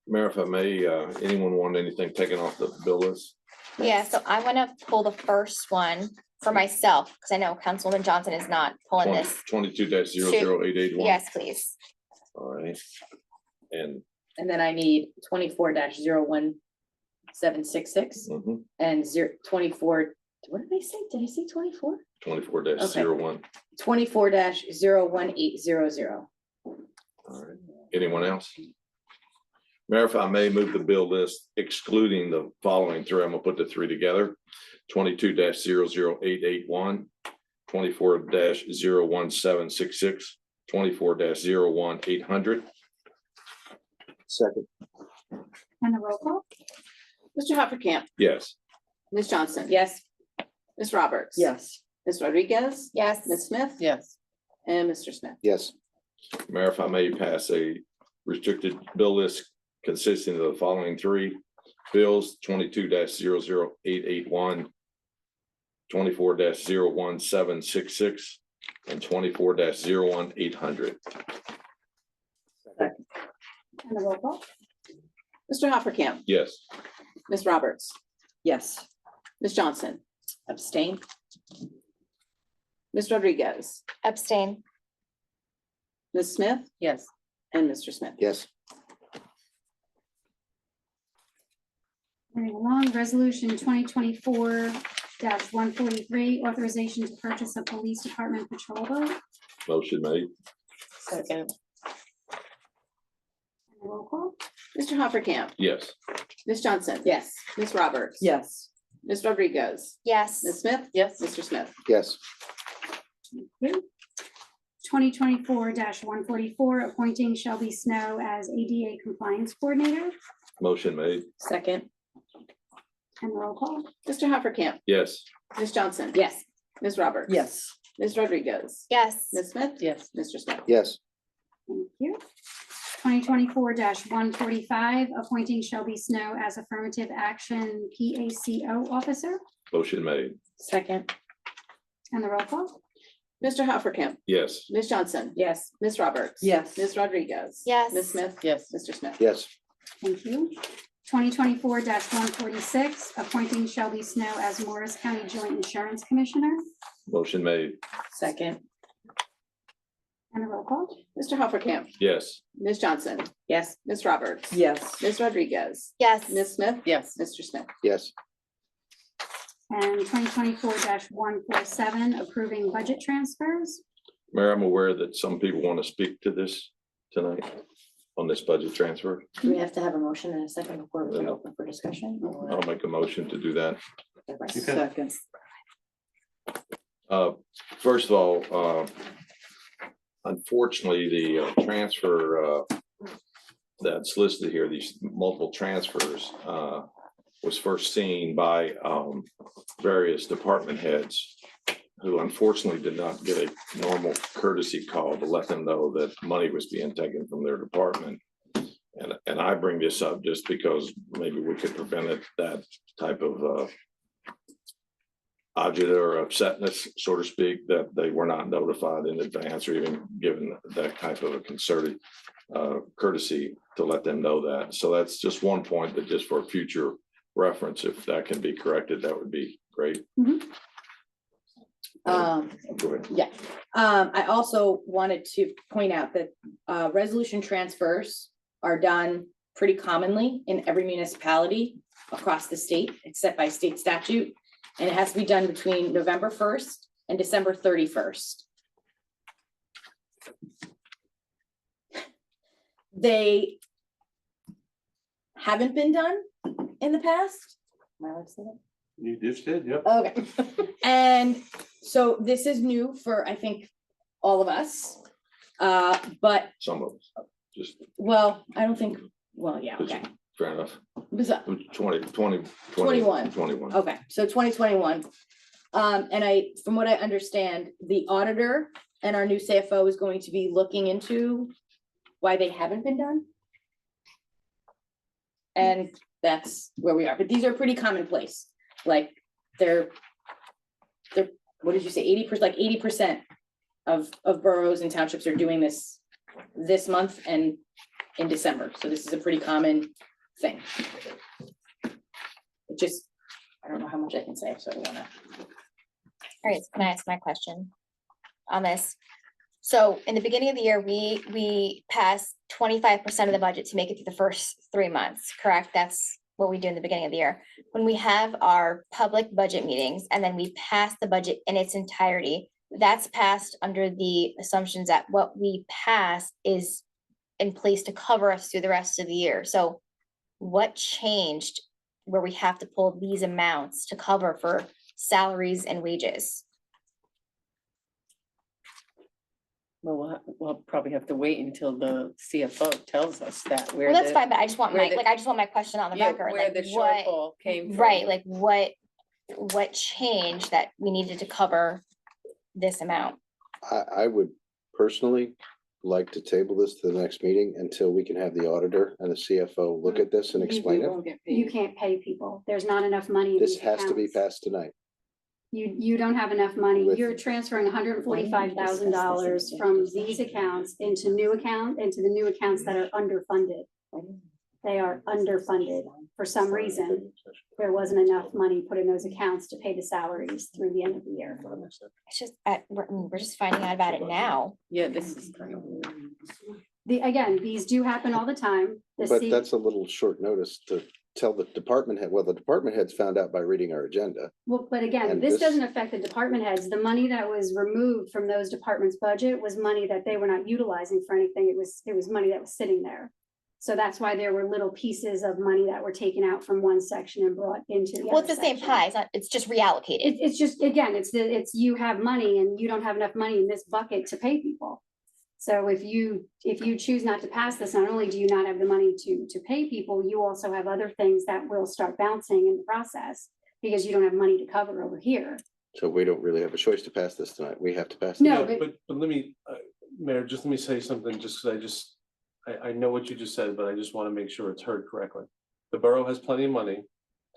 Mayor, if I may, anyone want anything taken off the bill list? Yeah, so I want to pull the first one for myself, because I know Councilwoman Johnson is not pulling this. 22-00881. Yes, please. All right. And And then I need 24-01766 mhm, and 24, what did I say? Did I say 24? 24-01. 24-01800. All right. Anyone else? Mayor, if I may move the bill list excluding the following three, I'm gonna put the three together. 22-00881, 24-01766, 24-01800. Second. And the roll call? Mr. Hoppercamp? Yes. Ms. Johnson? Yes. Ms. Roberts? Yes. Ms. Rodriguez? Yes. Ms. Smith? Yes. And Mr. Smith? Yes. Mayor, if I may pass a restricted bill list consisting of the following three bills: 22-00881, 24-01766, and 24-01800. And the roll call? Mr. Hoppercamp? Yes. Ms. Roberts, Yes. Ms. Johnson, Abstain. Ms. Rodriguez, Abstain. Ms. Smith, Yes. and Mr. Smith. Yes. Moving along, resolution 2024-143, authorization to purchase a police department patrol boat. Motion made. Second. Roll call. Mr. Hoppercamp, Yes. Ms. Johnson. Yes. Ms. Roberts. Yes. Ms. Rodriguez, Yes. Ms. Smith, Yes. Mr. Smith. Yes. 2024-144, appointing Shelby Snow as ADA compliance coordinator. Motion made. Second. And roll call. Mr. Hoppercamp, Yes. Ms. Johnson. Yes. Ms. Roberts. Yes. Ms. Rodriguez, Yes. Ms. Smith, Yes. Mr. Smith. Yes. Thank you. 2024-145, appointing Shelby Snow as affirmative action PACO officer. Motion made. Second. And the roll call. Mr. Hoppercamp, Yes. Ms. Johnson, Yes. Ms. Roberts. Yes. Ms. Rodriguez. Yes. Ms. Smith. Yes. Mr. Smith. Yes. Thank you. 2024-146, appointing Shelby Snow as Morris County Joint Insurance Commissioner. Motion made. Second. And a roll call. Mr. Hoppercamp, Yes. Ms. Johnson, Yes. Ms. Roberts. Yes. Ms. Rodriguez, Yes. Ms. Smith, Yes. Mr. Smith. Yes. And 2024-147, approving budget transfers. Mayor, I'm aware that some people want to speak to this tonight on this budget transfer. Do we have to have a motion in a second before we can open for discussion? or- I'll make a motion to do that. Second. First of all, unfortunately, the transfer that's listed here, these multiple transfers, was first seen by various department heads who unfortunately did not get a normal courtesy call to let them know that money was being taken from their department. And I bring this up just because maybe we could prevent it, that type of agita or upsetness, so to speak, that they were not notified in advance or even given that type of a concerted courtesy to let them know that. So that's just one point that just for future reference, if that can be corrected, that would be great. Um, Go ahead. Yeah, I also wanted to point out that resolution transfers are done pretty commonly in every municipality across the state, except by state statute. And it has to be done between November 1st and December 31st. They haven't been done in the past. Am I allowed to say that? You just did, yep. Okay, and so this is new for, I think, all of us. But, Some of us, just well, I don't think, well, yeah, okay. fair enough. Was that- 21. 21. Okay, so 2021. And from what I understand, the auditor and our new CFO is going to be looking into why they haven't been done. And that's where we are, but these are pretty commonplace, like they're, what did you say, 80%, like 80% of boroughs and townships are doing this month and in December, so this is a pretty common thing. It just, I don't know how much I can say, so I don't wanna. All right, so can I ask my question on this? So in the beginning of the year, we passed 25% of the budget to make it through the first 3 months, correct? That's what we do in the beginning of the year. When we have our public budget meetings and then we pass the budget in its entirety, that's passed under the assumptions that what we pass is in place to cover us through the rest of the year. So what changed where we have to pull these amounts to cover for salaries and wages? Well, we'll probably have to wait until the CFO tells us that. Well, that's fine, but I just want my, I just want my question on the record, Where like the what, shortfall came from. right, like what changed that we needed to cover this amount? I would personally like to table this to the next meeting until we can have the auditor and the CFO look at this and explain it. You can't pay people. There's not enough money. in This these has to be accounts. passed tonight. You don't have enough money. With- You're transferring $145,000 from these accounts into the new accounts that are underfunded. They are underfunded. For some reason, there wasn't enough money put in those accounts to pay the salaries through the end of the year. It's just, we're just finding out about it now. Yeah, this is kind of weird. Again, these do happen all the time. The But C- that's a little short notice to tell the department head, well, the department heads found out by reading our agenda. Well, but again, And this this- doesn't affect the department heads. The money that was removed from those departments' budget was money that they were not utilizing for anything. It was money that was sitting there. So that's why there were little pieces of money that were taken out from one section and brought into the Well, other it's the same section. pie, it's just reallocated. It's just, again, it's you have money and you don't have enough money in this bucket to pay people. So if you choose not to pass this, not only do you not have the money to pay people, you also have other things that will start bouncing in the process because you don't have money to cover over here. So we don't really have a choice to pass this tonight. We have to pass. No, it. but- But let me, Mayor, just let me say something, just because I know what you just said, but I just want to make sure it's heard correctly. The borough has plenty of money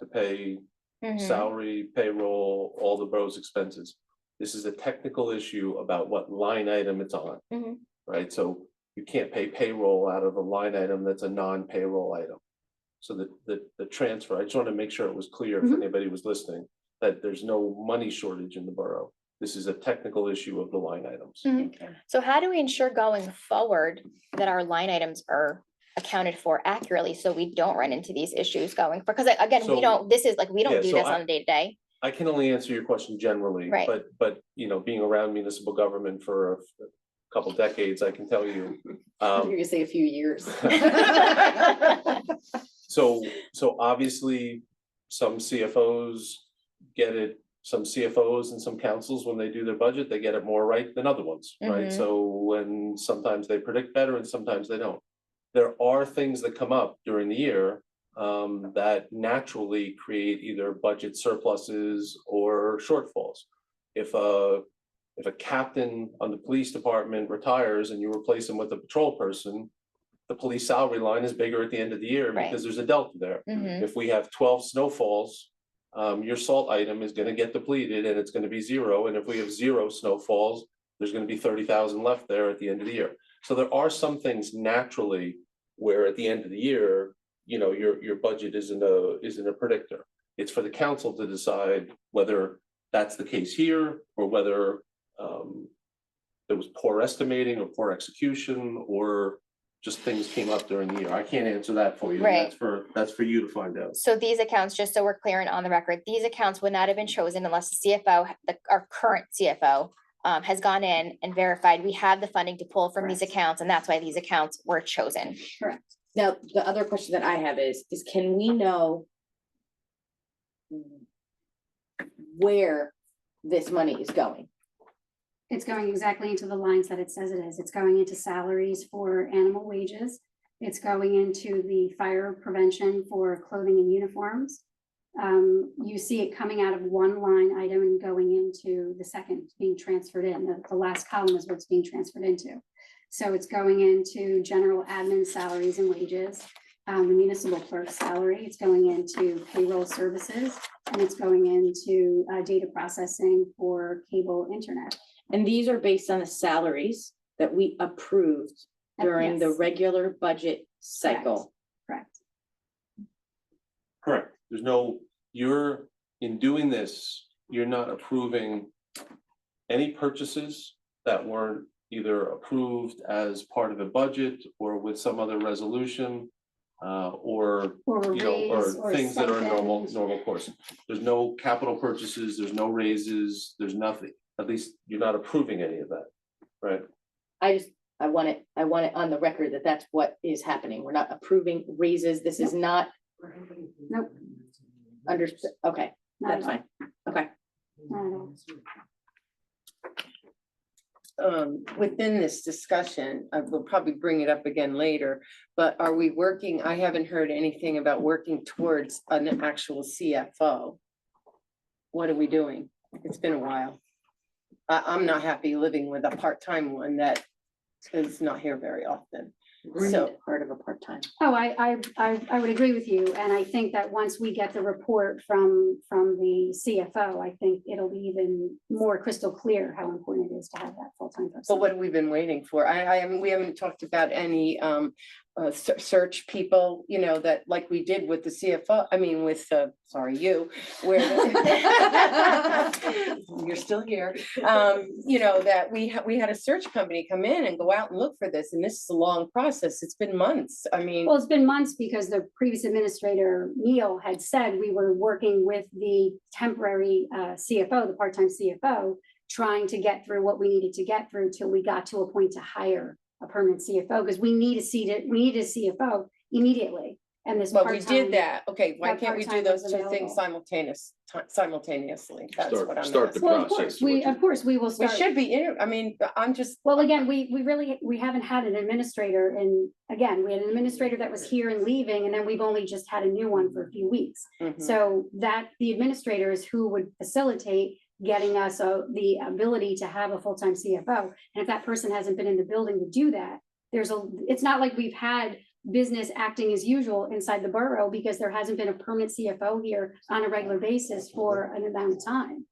to pay Mhm. salary, payroll, all the borough's expenses. This is a technical issue about what line item it's on. Mhm. Right, so you can't pay payroll out of a line item that's a non-payroll item. So the transfer, I just want to make sure it was clear if Mhm. anybody was listening, that there's no money shortage in the borough. This is a technical issue of the line items. Mhm. So how do we ensure going forward that our line items are accounted for accurately so we don't run into these issues going, because again, we So- don't, this is like, we Yeah, don't do so this I- on a day to day. I can only answer your question generally, Right. but, you know, being around municipal government for a couple decades, I can tell you. You're gonna say a few years. So obviously, some CFOs get it, some CFOs and some councils, when they do their budget, they get it more right than other ones, right? Mhm. So when sometimes they predict better and sometimes they don't. There are things that come up during the year that naturally create either budget surpluses or shortfalls. If a captain on the police department retires and you replace him with a patrol person, the police salary line is bigger at the end of the year Right. because there's a delta there. Mhm. If we have 12 snowfalls, your salt item is gonna get depleted and it's gonna be zero. And if we have 0 snowfalls, there's gonna be 30,000 left there at the end of the year. So there are some things naturally where at the end of the year, you know, your budget isn't a predictor. It's for the council to decide whether that's the case here or whether there was poor estimating or poor execution or just things came up during the year. I can't answer that for you. Right. That's for you to find out. So these accounts, just so we're clear and on the record, these accounts would not have been chosen unless the CFO, our current CFO, has gone in and verified we have the funding to pull from these Correct. accounts, and that's why these accounts were chosen. Correct. Now, the other question that I have is can we know where this money is going? It's going exactly into the lines that it says it is. It's going into salaries for animal wages. It's going into the fire prevention for clothing and uniforms. You see it coming out of one line item and going into the second, being transferred in. The last column is what's being transferred into. So it's going into general admin salaries and wages, the municipal clerk salary. It's going into payroll services, and it's going into data processing for cable internet. And these are based on the salaries that we approved during the Yes. regular budget cycle. Correct. Correct. In doing this, you're not approving any purchases that weren't either approved as part of a budget or with some other resolution, or Or a you know, raise or or things that are stipend. normal course. There's no capital purchases, there's no raises, there's nothing. At least you're not approving any of that, right? I want it on the record that that's what is happening. We're not approving raises. This is not Nope. understood. Okay, Not that's at all. fine. Okay. Not at all. Within this discussion, I will probably bring it up again later, but are we working, I haven't heard anything about working towards an actual CFO. What are we doing? It's been a while. I'm not happy living with a part-time one that is not here very often. So, Part of a part-time. Oh, I would agree with you, and I think that once we get the report from the CFO, I think it'll be even more crystal clear how important it is to have that full-time person. but what have we been waiting for? We haven't talked about any search people, you know, that like we did with the CFO, I mean, with, sorry, you, where you're still here. You know, that we had a search company come in and go out and look for this, and this is a long process. It's been months. I mean, Well, it's been months because the previous administrator, Neil, had said we were working with the temporary CFO, the part-time CFO, trying to get through what we needed to get through till we got to a point to hire a permanent CFO, because we need a CFO immediately. And this but we part-time. did that. Okay, why that can't we do part-time those was two things available. simultaneously? That's what I'm Start the asking. Well, of process. course, we will We start. should be, I mean, I'm just, Well, again, we haven't had an administrator, and again, we had an administrator that was here and leaving, and then we've only just had a new one for a few weeks. mhm. So that the administrator is who would facilitate getting us the ability to have a full-time CFO. And if that person hasn't been in the building to do that, it's not like we've had business acting as usual inside the borough, because there hasn't been a permanent CFO here on a regular basis for an amount of time.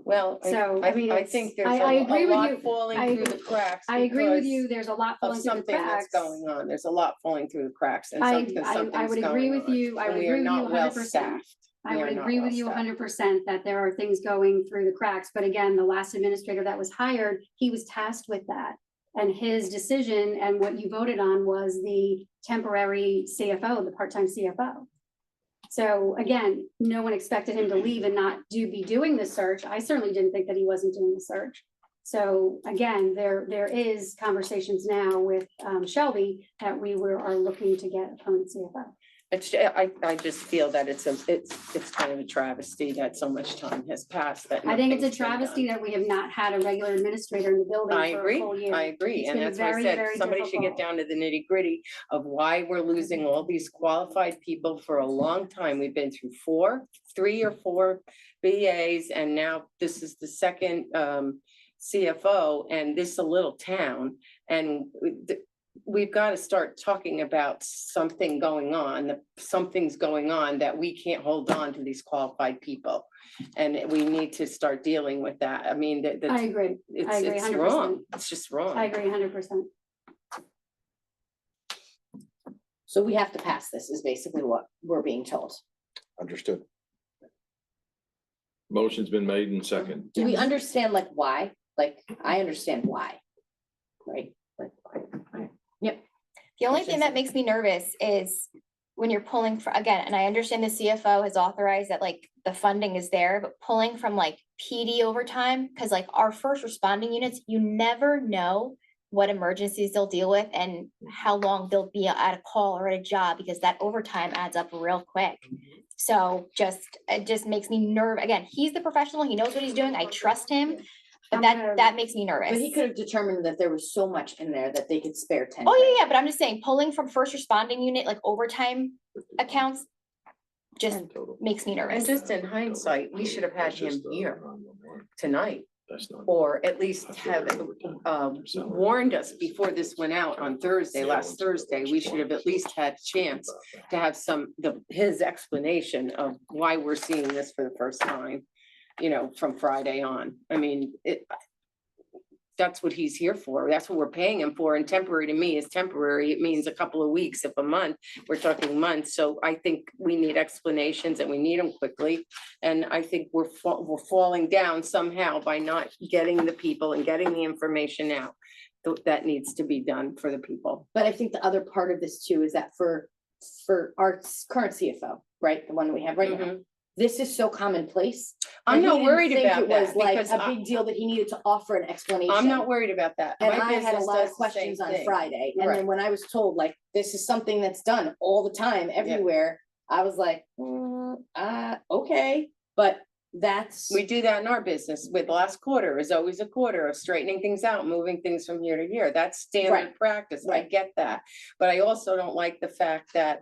Well, So, I mean, I think there's I a agree with you. lot falling I through the agree- cracks. I agree with because you, there's a lot Of falling through the something that's cracks. going on. There's a lot falling through the cracks and I something's would agree going with on, you, I and would we are agree with you not well 100%. staffed. I We would are not agree with well you staffed. 100% that there are things going through the cracks, but again, the last administrator that was hired, he was tasked with that. And his decision and what you voted on was the temporary CFO, the part-time CFO. So again, no one expected him to leave and not be doing the search. I certainly didn't think that he wasn't doing the search. So again, there is conversations now with Shelby that are looking to get a permanent CFO. I just feel that it's kind of a travesty that so much time has passed that. I think it's a nothing's been done. travesty that we have not had a regular administrator in the building I for a agree, full year. I agree, It's and been that's why I very, said, very somebody should get difficult. down to the nitty gritty of why we're losing all these qualified people for a long time. We've been through 3 or 4 BAs, and now this is the second CFO, and this is a little town, and we've got to start talking about something going on, something's going on that we can't hold on to these qualified people. And we need to start dealing with that. I mean, I agree. I agree it's 100%. wrong. It's just wrong. I agree 100%. So we have to pass this is basically what we're being told. Understood. Motion's been made and second. Do we understand like why? Like, I understand why. Right? Like, The only thing that makes me nervous is when you're pulling for, again, and I understand the CFO has authorized that like the funding is there, but pulling from like PD overtime, because like our first responding units, you never know what emergencies they'll deal with and how long they'll be at a call or at a job, because that overtime adds up real quick. So it just makes me nervous. Again, he's the professional, he knows what he's doing, I trust him, but that makes me nervous. But he could have determined that there was so much in there that they could spare 10. Oh, yeah, but I'm just saying, pulling from first responding unit, like overtime accounts, just makes me And nervous. just in hindsight, we should have had That's him just, here tonight, That's not. or at least have warned us before this went out on Thursday, last Thursday. We should have at least had a chance to have his explanation of why we're seeing this for the first time, you know, from Friday on. I mean, that's what he's here for. That's what we're paying him for. And temporary to me is temporary. It means a couple of weeks, if a month, we're talking months. So I think we need explanations and we need them quickly. And I think we're falling down somehow by not getting the people and getting the information out. That needs to be done for the people. But I think the other part of this too is that for our current CFO, right, the one that we have right now, this is so commonplace. I'm that he not didn't worried think about it was that like because a big deal that he needed to offer an explanation. I'm not worried about that. And My I had a business lot of does the questions same on thing. Friday, and Right. then when I was told like, this is something that's done all the time, everywhere, I was like, okay, but that's. We do that in our business with last quarter is always a quarter of straightening things out, moving things from year to year. That's standard Right. practice. I Right. get that. But I also don't like the fact that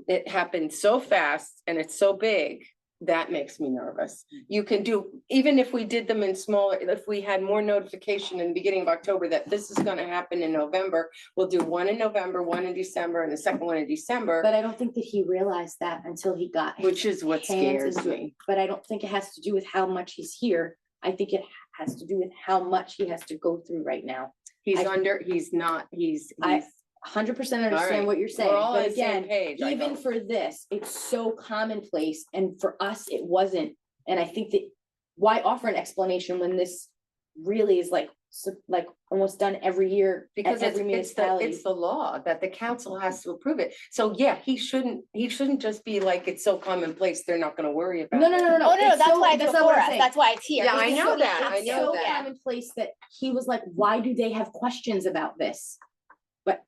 it happened so fast and it's so big. That makes me nervous. You can do, even if we did them in smaller, if we had more notification in the beginning of October that this is gonna happen in November, we'll do one in November, one in December, and the second one in December, But I don't think that he realized that until he got. his which is what hands scares into it. me. But I don't think it has to do with how much he's here. I think it has to do with how much he has to go through right now. He's I- under, he's not, he's, I- 100% All understand right. what you're We're saying, all on but the same again, page, I even hope. for this, it's so commonplace, and for us, it wasn't. And I think that, why offer an explanation when this really is like, like almost done every year at Because every municipality? it's the law that the council has to approve it. So yeah, he shouldn't just be like, it's so commonplace, they're not gonna worry about it. No, no, no, no, no. Oh, no, it's that's so- why it's that's not before what I'm us. saying. That's why it's here. Yeah, It's I just know so- that. I It's know so that. commonplace that he was like, why do they have questions about this? But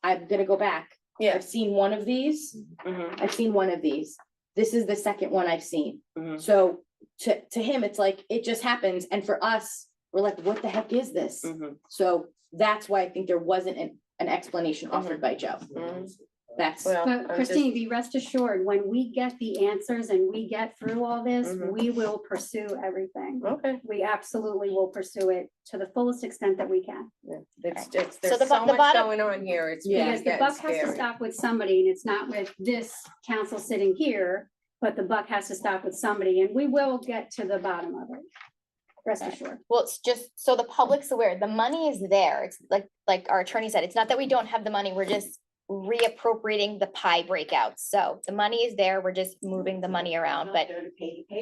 I'm gonna go back. Yeah. I've seen one of these. Mhm, I've seen one of these. This is the second one I've seen. mhm. So to him, it's like, it just happens. And for us, we're like, what the heck is this? Mhm. So that's why I think there wasn't an explanation offered by Joe. Mhm. That's, Well, But I'm Christine, just- be rest assured, when we get the answers and we get through all this, Mhm. we will pursue everything. Okay, We absolutely will pursue it to the fullest extent that we can. yeah, it's, So there's the so the much bottom- going on here, it's Yeah. really Because the getting buck has to scary. stop with somebody, and it's not with this council sitting here, but the buck has to stop with somebody, and we will get to the bottom of it. Rest assured. Well, it's just so the public's aware, the money is there. It's like our attorney said, it's not that we don't have the money, we're just reappropriating the pie breakouts. So the money is there, we're just moving the money around, but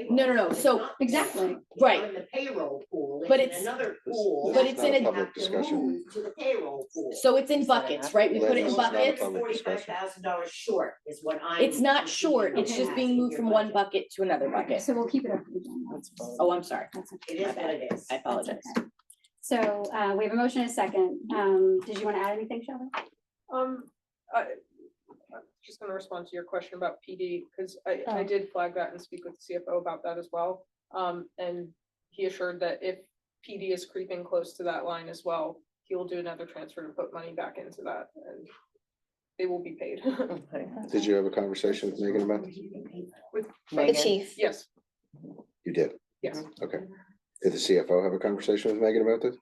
no. So Exactly. Right. In the payroll pool. But in it's- Another pool. but it's that in you a- have Public to discussion. move To the payroll pool. so it's in buckets, right? We put it in This is not a buckets. public discussion. $45,000 short is what I'm. It's not short, it's just being moved from one bucket. bucket to another bucket. So we'll keep it up. to the agenda. Oh, I'm sorry. That's okay. It is what it is. I apologize. okay. So we have a motion and a second. Did you want to add anything, Sheldon? I'm just gonna respond to your question about PD, because I Oh. did flag that and speak with the CFO about that as well. And he assured that if PD is creeping close to that line as well, he will do another transfer to put money back into that, and they will be paid. Okay. Did you have a conversation with Megan about this? With, the Megan? chief. yes, You did? yes. Okay. Did the CFO have a conversation with Megan about this?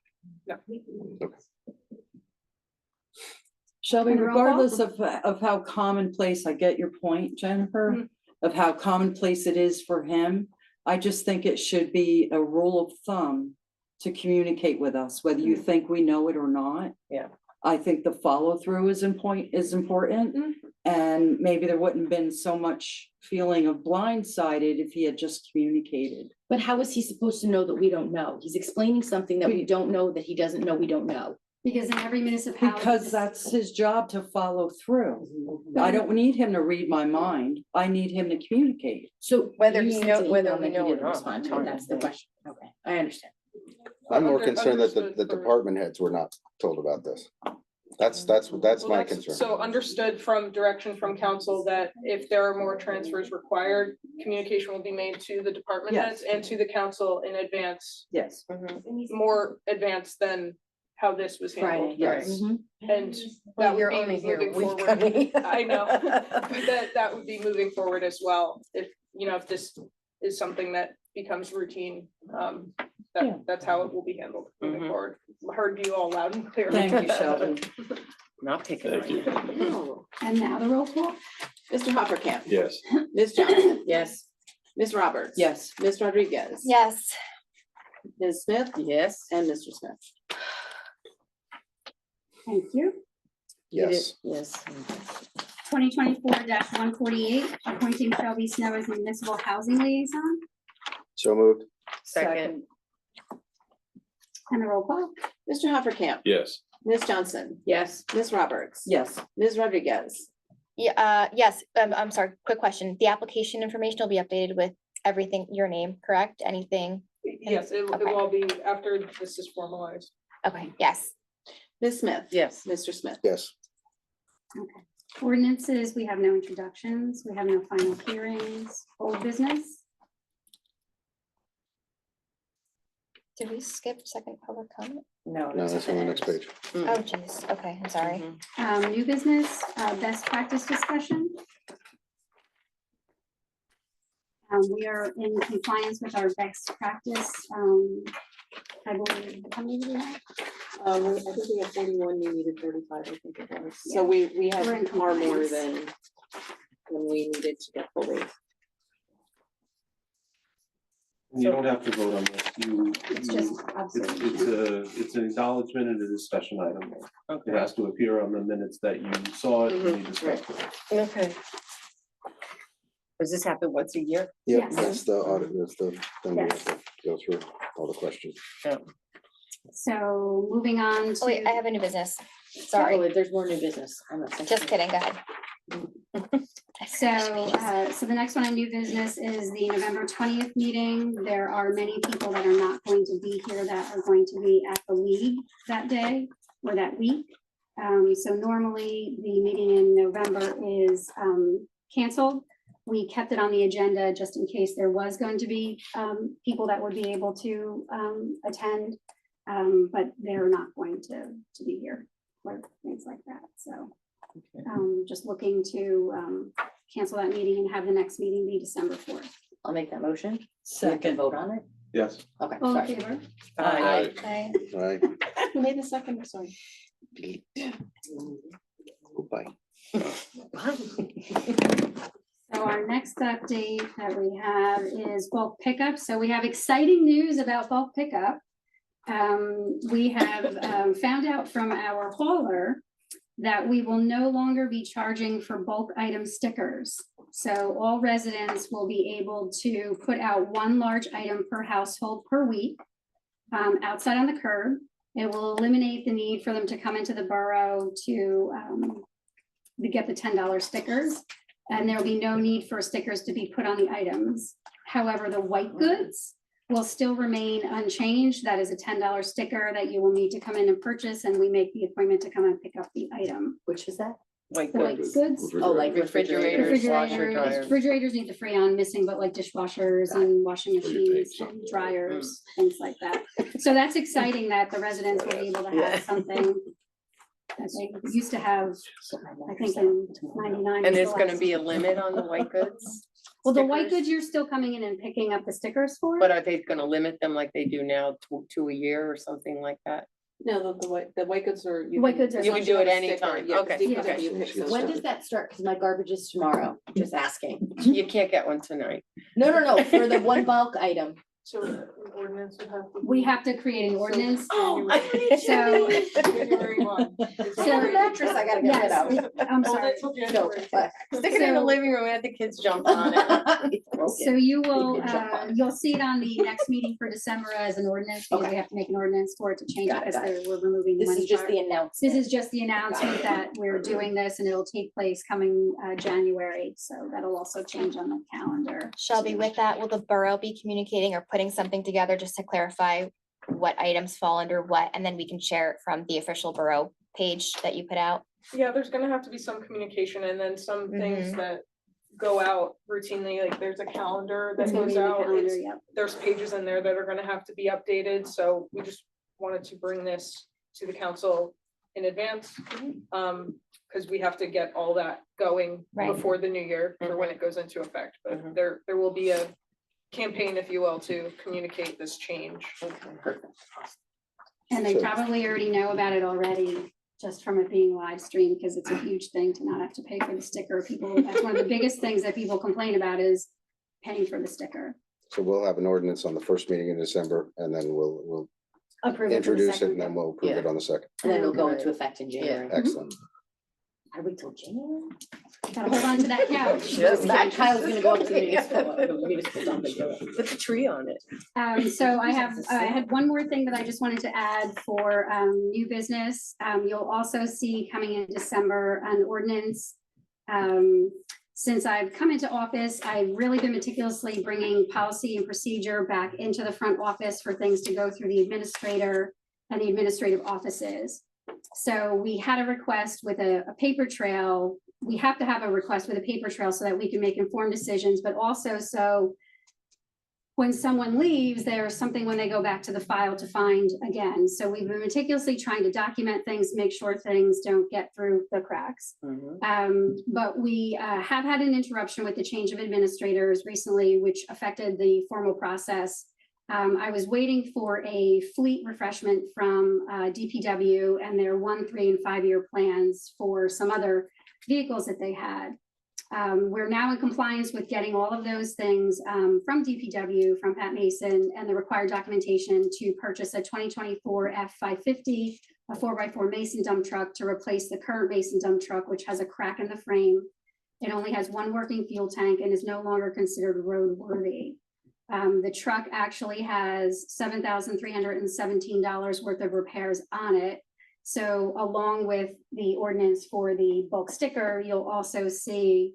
Shelby, And roll call? regardless of how commonplace, I get your point, Jennifer, of how commonplace it is for him. I just think it should be a rule of thumb to communicate with us, whether you think we know it or not. Yeah. I think the follow through is important. And maybe there wouldn't been so much feeling of blindsided if he had just communicated. But how is he supposed to know that we don't know? He's explaining something that we don't know, that he doesn't know we don't know. Because in every municipality. Because that's his job to follow through. I don't need him to read my mind. I need him to communicate. So Whether you he sent know- an whether email we and he know or didn't not. respond to it, that's the question. Okay, I understand. I'm more Under- concerned that the understood for- department heads were not told about this. That's Well, my concern. So understood from direction from council that if there are more transfers required, communication will be made to the department Yes. heads and to the council in advance, Yes. more advanced than how this was Friday, handled. Yes. Mhm. And Well, that would you're be only here a moving week, forward. honey. I know, but that would be moving forward as well. If, if this is something that becomes routine, Yeah. that's how it will be handled moving Mhm. forward. Heard you all loud and clear. Thank you, Sheldon. Not taking it. And now the roll call? Mr. Hoppercamp, Yes. Ms. Johnson, Yes. Ms. Roberts. Yes. Ms. Rodriguez. Yes, Ms. Smith Yes. and Mr. Smith. Thank you. Yes. Yes. 2024-148, appointing Shelby Snow as municipal housing liaison. So moved. Second. And the roll call? Mr. Hoppercamp, Yes. Ms. Johnson, Yes. Ms. Roberts. Yes. Ms. Rodriguez. yeah, yes, I'm sorry, quick question. The application information will be updated with everything, your name, correct? Anything? Yes, it will all be after this is formalized. Okay, yes. Ms. Smith. Yes. Mr. Smith. Yes. Ordinances, we have no introductions, we have no final hearings, old business. Did we skip second public comment? No. No, that's on the next page. Oh, geez, okay, I'm sorry. New business, best practice discussion. We are in compliance with our best practice. I believe, how many do we have? I think we had 41, you needed 35, I think it was. Yeah. So we have We're in far more compliance. than we needed to get fully. You don't have to vote on this, It's just observation. it's an acknowledgement and a discussion item. It has to appear on the minutes that you saw it and you discussed it. Okay. Does this happen once a year? Yep, Yes. that's the audit, that's the, then we have Yes. to go through all the questions. So moving on Oh, wait, I to, have a new business. Sorry, Oh, there's more new business. I'm not- just kidding, go ahead. so the next one on new business is the November 20th meeting. There are many people that are not going to be here that are going to be at the league that day or that week. So normally the meeting in November is canceled. We kept it on the agenda just in case there was going to be people that would be able to attend. But they're not going to be here or things like that, so. Just looking to cancel that meeting and have the next meeting be December 4th. I'll make that motion. We have to Second. vote on it. Yes. Okay, All in sorry. favor? Aye. Aye. Right, Who made the second? Sorry. goodbye. So our next update that we have is bulk pickup. So we have exciting news about bulk pickup. We have found out from our hauler that we will no longer be charging for bulk item stickers. So all residents will be able to put out one large item per household per week outside on the curb. It will eliminate the need for them to come into the borough to get the $10 stickers. And there will be no need for stickers to be put on the items. However, the white goods will still remain unchanged. That is a $10 sticker that you will need to come in and purchase, and we make the appointment to come and pick up the item. Which is that? White The white goods. goods. Oh, like Refrigerators, washer, dryer. Refrigerators need the Freon missing, but like dishwashers and washing machines and dryers, things like that. So that's exciting that the residents will be able to Yeah. have something that they used to have, I think in 99. And was there's the gonna last- be a limit on the white goods? Well, the white stickers? goods, you're still coming in and picking up the stickers for. But are they gonna limit them like they do now to a year or something like that? No, the white goods are. The white goods are. You can do it Sticker, anytime, yeah, 'cause okay, DPW okay. picks those When up. does that start? Because my garbage is tomorrow. Just asking. You can't get one tonight. No, for the one bulk item. So an ordinance would have to. We have to create an ordinance. Oh, I couldn't So- January 1. I have a mattress I gotta get rid of. Yes, I'm sorry. No, but- Stick it in the So- living room and have the kids jump on it. So you will, You can jump on it. you'll see it on the next meeting for December as an ordinance, because we Okay. have to make an ordinance for it to change it, Got it, because we're removing the This money is just part. the announcement. This is just the announcement that we're doing this, and it'll take place coming January, so that'll also change on the calendar. Shelby, with that, will the borough be communicating or putting something together just to clarify what items fall under what, and then we can share it from the official borough page that you put out? Yeah, there's gonna have to be some communication and then some things Mhm. that go out routinely, like there's a calendar that It's gonna goes be in the out. calendar, It's- yep. There's pages in there that are gonna have to be updated, so we just wanted to bring this to the council in advance. Cause we have to get all that going Right. before the new year for when it goes into effect, but there will be a campaign, if you will, to communicate this change. And they So- probably already know about it already, just from it being live streamed, because it's a huge thing to not have to pay for the sticker. People, that's one of the biggest things that people complain about is paying for the sticker. So we'll have an ordinance on the first meeting in December, and then we'll Approve it for the introduce it, second. and then we'll approve it on the second. And then it'll go into effect in January. Excellent. Gotta wait till January? Gotta hold on to that couch. That Kyle's gonna go up to the municipal dump and do it. Put the tree on it. So I had one more thing that I just wanted to add for new business. You'll also see coming in December an ordinance. Since I've come into office, I've really been meticulously bringing policy and procedure back into the front office for things to go through the administrator and the administrative offices. So we had a request with a paper trail. We have to have a request with a paper trail so that we can make informed decisions, but also so when someone leaves, there's something when they go back to the file to find again. So we've been meticulously trying to document things, make sure things don't get through the cracks. But we have had an interruption with the change of administrators recently, which affected the formal process. I was waiting for a fleet refreshment from DPW and their 1, 3, and 5 year plans for some other vehicles that they had. We're now in compliance with getting all of those things from DPW, from Pat Mason, and the required documentation to purchase a 2024 F-550, a 4x4 Mason dump truck to replace the current Mason dump truck, which has a crack in the frame. It only has one working fuel tank and is no longer considered roadworthy. The truck actually has $7,317 worth of repairs on it. So along with the ordinance for the bulk sticker, you'll also see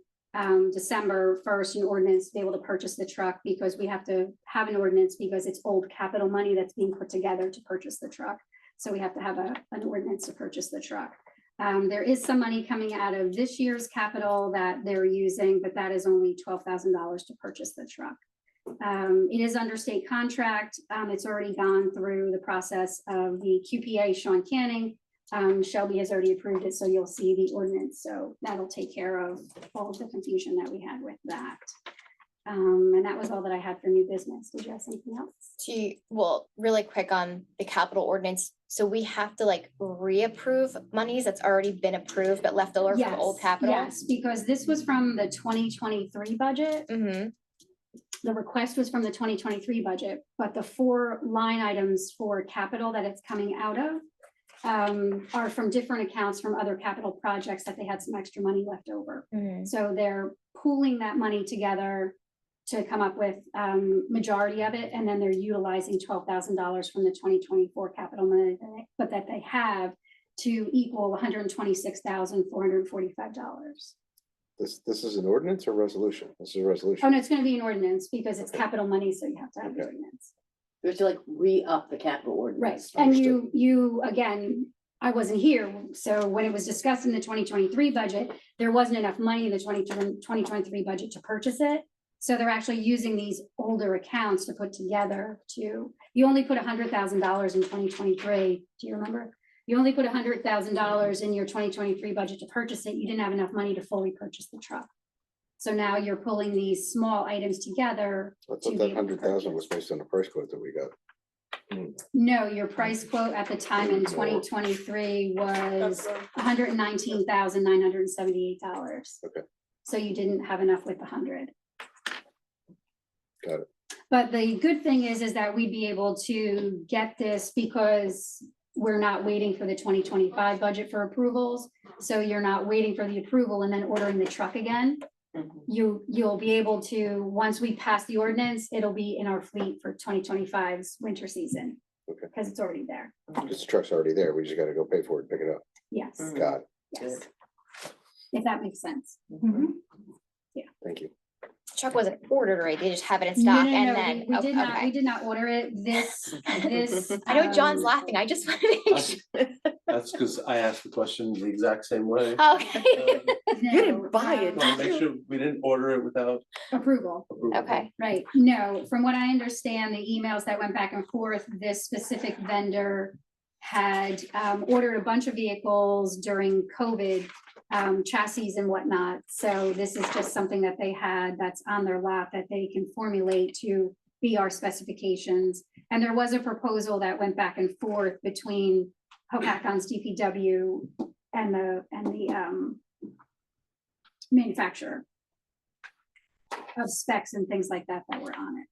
December 1st, an ordinance to be able to purchase the truck, because we have to have an ordinance because it's old capital money that's being put together to purchase the truck. So we have to have an ordinance to purchase the truck. There is some money coming out of this year's capital that they're using, but that is only $12,000 to purchase the truck. It is under state contract. It's already gone through the process of the QPA, Sean Canning. Shelby has already approved it, so you'll see the ordinance. So that'll take care of all of the confusion that we had with that. And that was all that I had for new business. Did you have something else? Well, really quick on the capital ordinance. So we have to like reapprove monies that's already been approved but left over from old capital? Yes, because this was from the 2023 budget. Mm-hmm. The request was from the 2023 budget, but the 4 line items for capital that it's coming out of are from different accounts from other capital projects that they had some extra money left over. Mm-hmm. So they're pooling that money together to come up with majority of it, and then they're utilizing $12,000 from the 2024 capital money, but that they have to equal $126,445. This is an ordinance or resolution? This is a resolution. Oh, no, it's gonna be an ordinance because it's capital money, so you have to have the Okay. ordinance. We have to like re-up the capital Right, ordinance. and you, again, I wasn't here, so when it was discussed in the 2023 budget, there wasn't enough money in the 2023 budget to purchase it. So they're actually using these older accounts to put together you only put $100,000 in 2023, do you remember? You only put $100,000 in your 2023 budget to purchase it. You didn't have enough money to fully purchase the truck. So now you're pulling these small items together. I to thought be that able to 100,000 was purchase. based on the price quote that we got. No, your price quote at the time in 2023 was $119,978. Okay. So you didn't have enough with the 100. Got it. But the good thing is that we'd be able to get this because we're not waiting for the 2025 budget for approvals. So you're not waiting for the approval and then ordering the truck again. You'll be able to, once we pass the ordinance, it'll be in our fleet for 2025's winter season. Okay. Because it's already there. This truck's already there. We just gotta go pay for it, pick it up. Yes, Got it. yes. If that makes sense. Thank you. Truck wasn't ordered already, they just have it in No, stock no, and no, then, we did not, we okay. did not order it. This. I know John's laughing, I just wanted to make sure. That's because I asked the question the exact same way. Okay, You didn't buy it, Want to make sure we didn't order it without Approval. approval. okay. Right, no, from what I understand, the emails that went back and forth, this specific vendor had ordered a bunch of vehicles during COVID, chassis and whatnot. So this is just something that they had that's on their lot that they can formulate to be our specifications. And there was a proposal that went back and forth between Hopacon's DPW and the manufacturer of specs and things like that that were on it.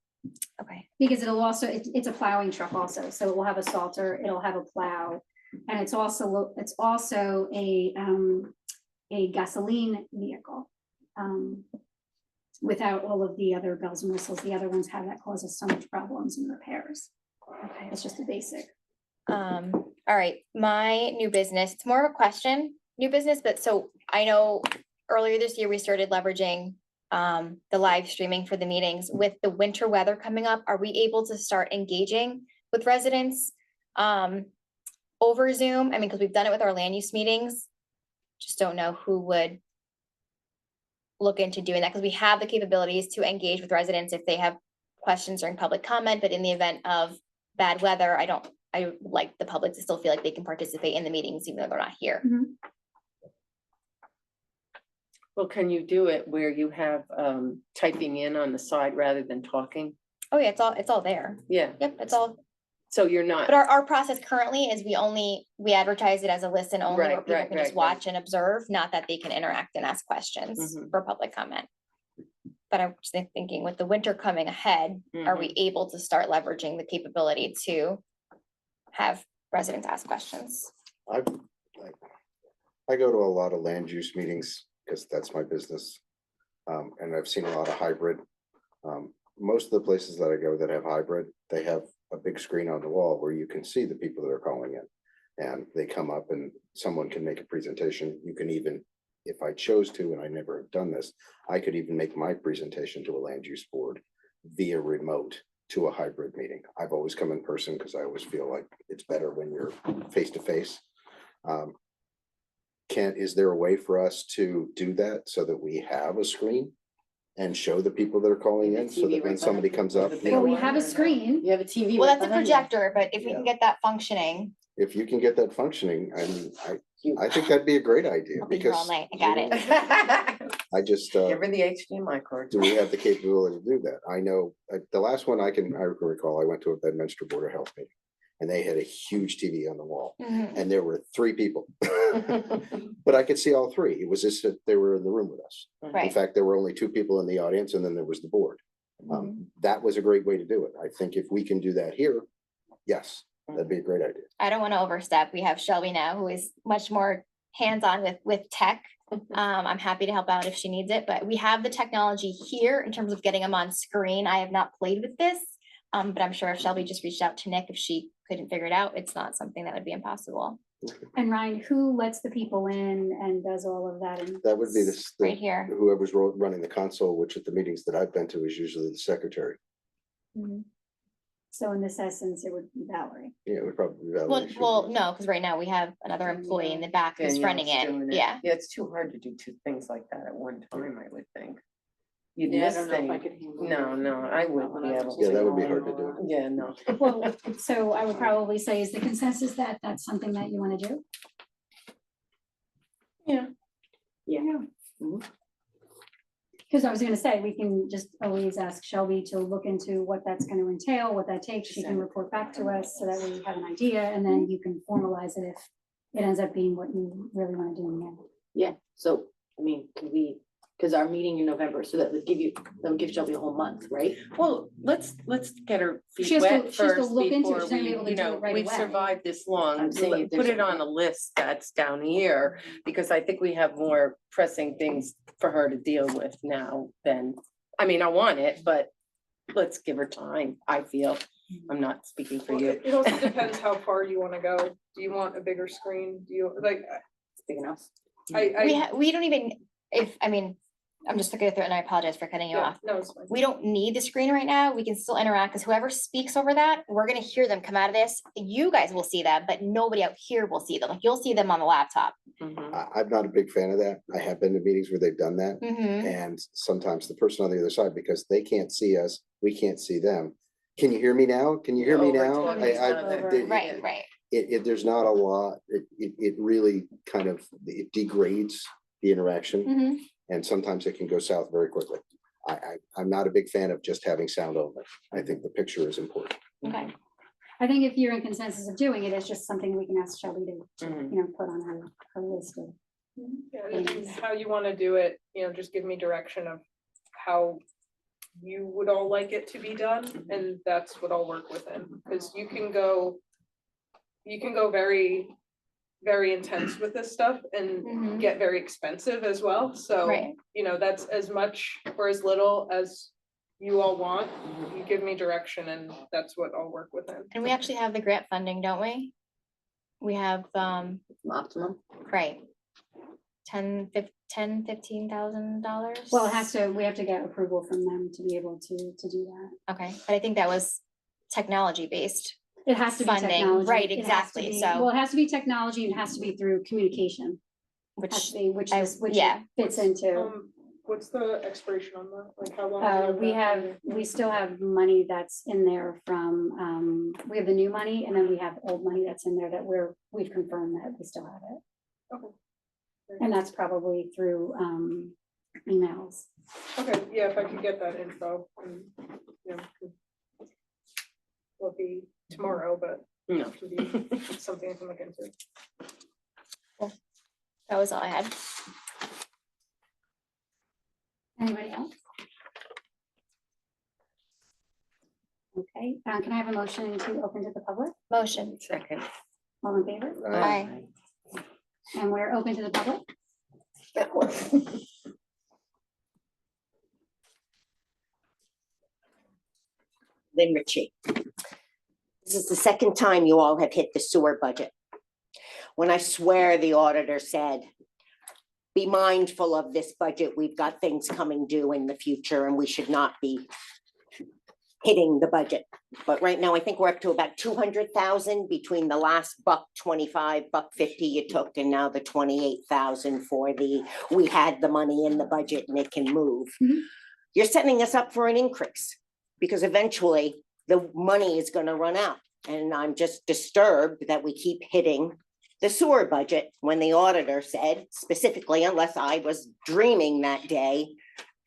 Okay, Because it'll also, it's a plowing truck also, so it will have a salter, it'll have a plow. And it's also a gasoline vehicle. Without all of the other bells and whistles, the other ones have that causes so much problems and repairs. okay. It's just a basic. All right, my new business, it's more of a question, new business, but so I know earlier this year, we started leveraging the live streaming for the meetings. With the winter weather coming up, are we able to start engaging with residents over Zoom? I mean, because we've done it with our land use meetings. Just don't know who would look into doing that, because we have the capabilities to engage with residents if they have questions during public comment, but in the event of bad weather, I like the public to still feel like they can participate in the meetings even though they're not here. Well, can you do it where you have Typing in on the side rather than talking? Oh yeah, it's all there. Yeah. Yep, it's all So you're not, But our process currently is we advertise it as a listen only where Right, people right, can just right, right. watch and observe, not that they can interact and ask questions Mhm. for public comment. But I'm just thinking with the winter coming ahead, are we able to start leveraging the capability to have residents ask questions? I go to a lot of land use meetings because that's my business. And I've seen a lot of hybrid. Most of the places that I go that have hybrid, they have a big screen on the wall where you can see the people that are calling in. And they come up and someone can make a presentation. You can even, if I chose to, and I never have done this, I could even make my presentation to a land use board via remote to a hybrid meeting. I've always come in person because I always feel like it's better when you're face to face. Is there a way for us to do that so that we have a screen and show the people that are calling in so that when somebody comes up, you Well, we know, have a screen. you have a TV. Well, right that's a behind you. projector, but if we can get that functioning, if you can get that functioning, I mean, I think that'd be a great idea I'll be here all because night. I got it. I just, Give her the HDMI cord. do we have the capability to do that? I know, the last one I can recall, I went to a Bedminster Board of Health meeting. And they had a huge TV on the wall Mhm. and there were 3 people. But I could see all 3. It was just that they were in the room with us. In Right. fact, there were only 2 people in the audience and then there was the board. That was a great way to do it. I think if we can do that here, yes, that'd be a great idea. I don't want to overstep. We have Shelby now, who is much more hands-on with tech. I'm happy to help out if she needs it, but we have the technology here in terms of getting them on screen. I have not played with this. But I'm sure if Shelby just reached out to Nick, if she couldn't figure it out, it's not something that would be impossible. And Ryan, who lets the people in and does all of that? And That would be this, Right here. whoever's running the console, which at the meetings that I've been to is usually the secretary. so in this essence, it would be Valerie. Yeah, it would probably be Well, Valerie. well, no, because right now we have another employee in the back who's running Danielle's doing it. Yeah. Yeah, it's too hard to do 2 things like that at one time, I would think. You'd Yeah, I miss don't know if I things. could handle. No, I wouldn't be able to. Yeah, that would be hard to do. Yeah, no. Well, so I would probably say is the consensus that that's something that you want to do? Yeah. Yeah. Because I was gonna say, we can just always ask Shelby to look into what that's gonna entail, what that takes. She can report back to us so that we have an idea and then you can formalize it if it ends up being what you really want to do in the end. Yeah, so, I mean, can we, because our meeting in November, so that would give Shelby a whole month, right? Well, let's get her She feet has to- wet she has to first look into it. before She's gonna be we, able to you do know, it right we've away. survived this long. I'm saying if Put there's it on a list that's down here, because I think we have more pressing things for her to deal with now than, I mean, I want it, but let's give her time, I feel. I'm not speaking for Well, you. it also depends how far you want to go. Do you want a bigger screen? Do you like, It's big enough. We don't even, I'm just looking through it and I apologize for cutting you yeah, off. no, it's fine. We don't need the screen right now. We can still interact because whoever speaks over that, we're gonna hear them come out of this. You guys will see them, but nobody out here will see them. Like you'll see them on the laptop. I'm not a big fan of that. I have been to meetings where they've done that. Mhm. And sometimes the person on the other side, because they can't see us, we can't see them. Can you hear me now? Can you hear me now? Right. There's not a lot, it really kind of, it degrades the interaction. Mhm. And sometimes it can go south very quickly. I'm not a big fan of just having sound only. I think the picture is important. Okay. I think if you're in consensus of doing it, it's just something we can ask Shelby to, put on her list of. Yeah, and how you want to do it, just give me direction of how you would all like it to be done, and that's what I'll work within, because you can go very, very intense with this stuff and get very expensive as well, so, Right. That's as much or as little as you all want, you give me direction, and that's what I'll work within. And we actually have the grant funding, don't we? We have, Optimum. right. $15,000. Well, we have to get approval from them to be able to do that. Okay, but I think that was technology based. It has to be Funding, technology. right, It has to exactly, be- so- Well, it has to be technology and it has to be through communication, Which, which yeah. it fits into. What's the expiration on that, like how long? We still have money that's in there from, we have the new money and then we have old money that's in there that we've confirmed that we still have it. Okay. And that's probably through, emails. Okay, yeah, if I could get that info, what the tomorrow, but No. it would be something I can look into. That was all I had. Anybody else? Okay, can I have a motion to open to the public? Motion. Second. All in favor? Aye. And we're open to the public? Lynn Ritchie. This is the second time you all have hit the sewer budget. When I swear the auditor said, be mindful of this budget, we've got things coming due in the future and we should not be hitting the budget. But right now, I think we're up to about 200,000 between the last $1.25, $1.50 you took, and now the 28,000 for we had the money in the budget and it can move. Mhm. You're setting us up for an increase because eventually the money is gonna run out. And I'm just disturbed that we keep hitting the sewer budget when the auditor said specifically, unless I was dreaming that day,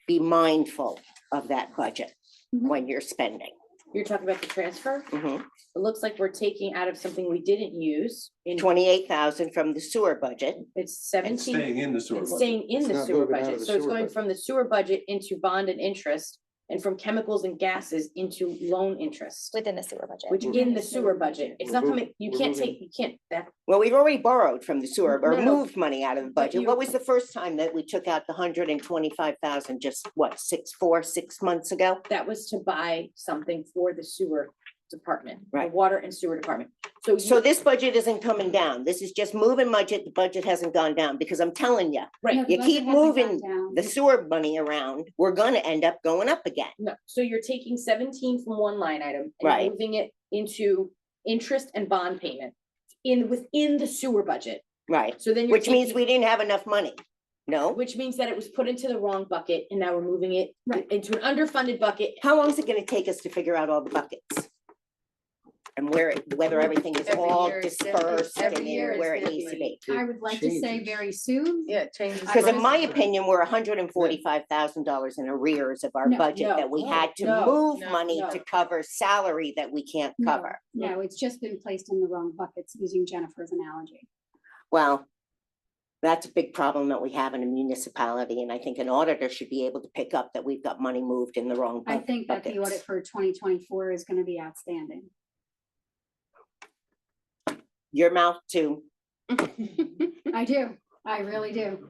be mindful of that budget Mhm. when you're spending. You're talking about the transfer? Mhm. It looks like we're taking out of something we didn't use in, 28,000 from the sewer budget. it's 17. Staying in the sewer It's budget. staying in It's the not sewer moving out of budget, the so it's sewer going budget. from the sewer budget into bond and interest, and from chemicals and gases into loan interest, Within the sewer budget. which in the sewer budget, it's not We're coming, you we're can't moving- take, you can't, that, Well, we've already borrowed from the sewer or No, no. moved money out of the But budget. you- What was the first time that we took out the 125,000? Just what, 6 months ago? that was to buy something for the sewer department, the Right. water and sewer department. So this budget isn't coming down. This is just moving budget. The budget hasn't gone down because I'm telling you, No, Right, the you budget keep hasn't gone moving down. the sewer money around, we're gonna end up going up again. no, so you're taking 17 from one line item and Right. you're moving it into interest and bond payment within the sewer budget. Right, So then you're which means taking- we didn't have enough money. No? Which means that it was put into the wrong bucket and now we're moving it Right. into an underfunded bucket. How long is it gonna take us to figure out all the buckets? And whether everything is Every all year it's dispersed every and year in where it it's needs to be. I would like to say very soon. Yeah, it changes. Because in my prices. opinion, we're $145,000 in arrears of our No, budget that we had to no, move no, money no. to cover salary that we can't No, cover. No, it's just been placed in the wrong buckets, using Jennifer's analogy. Well, that's a big problem that we have in a municipality, and I think an auditor should be able to pick up that we've got money moved in the wrong I think that the buckets. audit for 2024 is gonna be outstanding. Your mouth too. I do, I really do.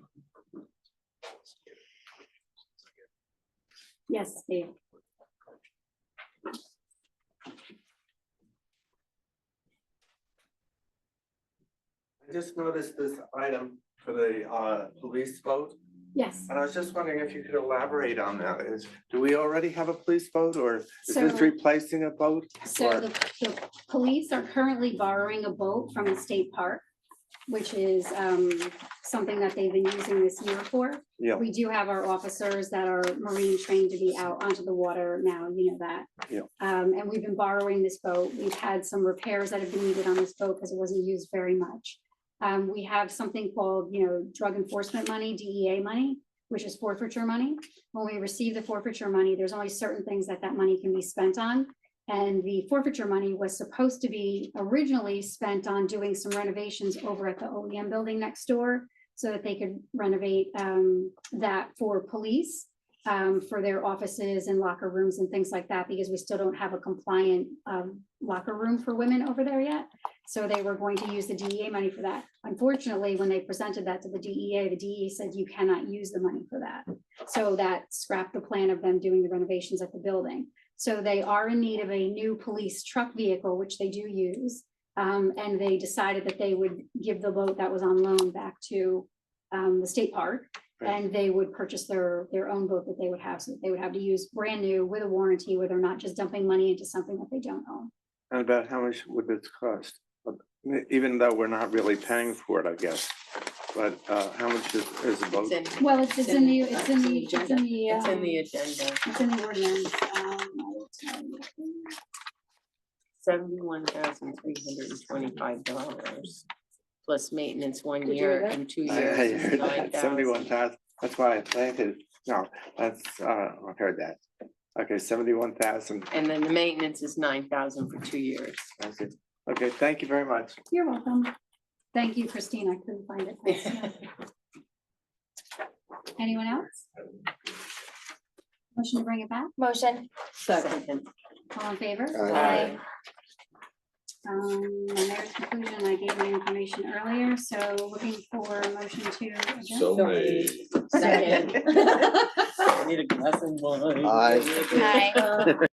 Yes, Dave. I just noticed this item for the police boat, Yes. and I was just wondering if you could elaborate on that. Do we already have a police boat, or is this So- replacing a boat? So Or- the police are currently borrowing a boat from the state park, which is something that they've been using this year for. Yeah. We do have our officers that are marine trained to be out onto the water now, you know that. Yeah. And we've been borrowing this boat. We've had some repairs that have been needed on this boat because it wasn't used very much. We have something called, drug enforcement money, DEA money, which is forfeiture money. When we receive the forfeiture money, there's only certain things that money can be spent on. And the forfeiture money was supposed to be originally spent on doing some renovations over at the OEM building next door, so that they could renovate that for police, for their offices and locker rooms and things like that, because we still don't have a compliant locker room for women over there yet. So they were going to use the DEA money for that. Unfortunately, when they presented that to the DEA said you cannot use the money for that. So that scrapped the plan of them doing the renovations at the building. So they are in need of a new police truck vehicle, which they do use. And they decided that they would give the boat that was on loan back to the state park. And they would purchase their own boat that they would have, so that they would have to use brand new with a warranty, where they're not just dumping money into something that they don't own. And about how much would this cost? Even though we're not really paying for it, I guess. But how much is the boat? Well, it's in the, it's in the, agenda. It's in the agenda. It's in the ordinance. I will tell you. $71,325 plus maintenance 1 Did you year hear that? and 2 I years is heard that, 9,000. 71,000. That's why I planted. No, that's, I heard that. Okay, 71,000. And then the maintenance is 9,000 for 2 years. Okay, thank you very much. You're welcome. Thank you, Christine. I couldn't find it. Anyone else? Motion to bring it back? Motion. Second. All in favor? Aye. My mayor's conclusion, I gave my information earlier, so looking for a motion to adjourn. So made. Second. I need a glass of wine. Aye. Aye.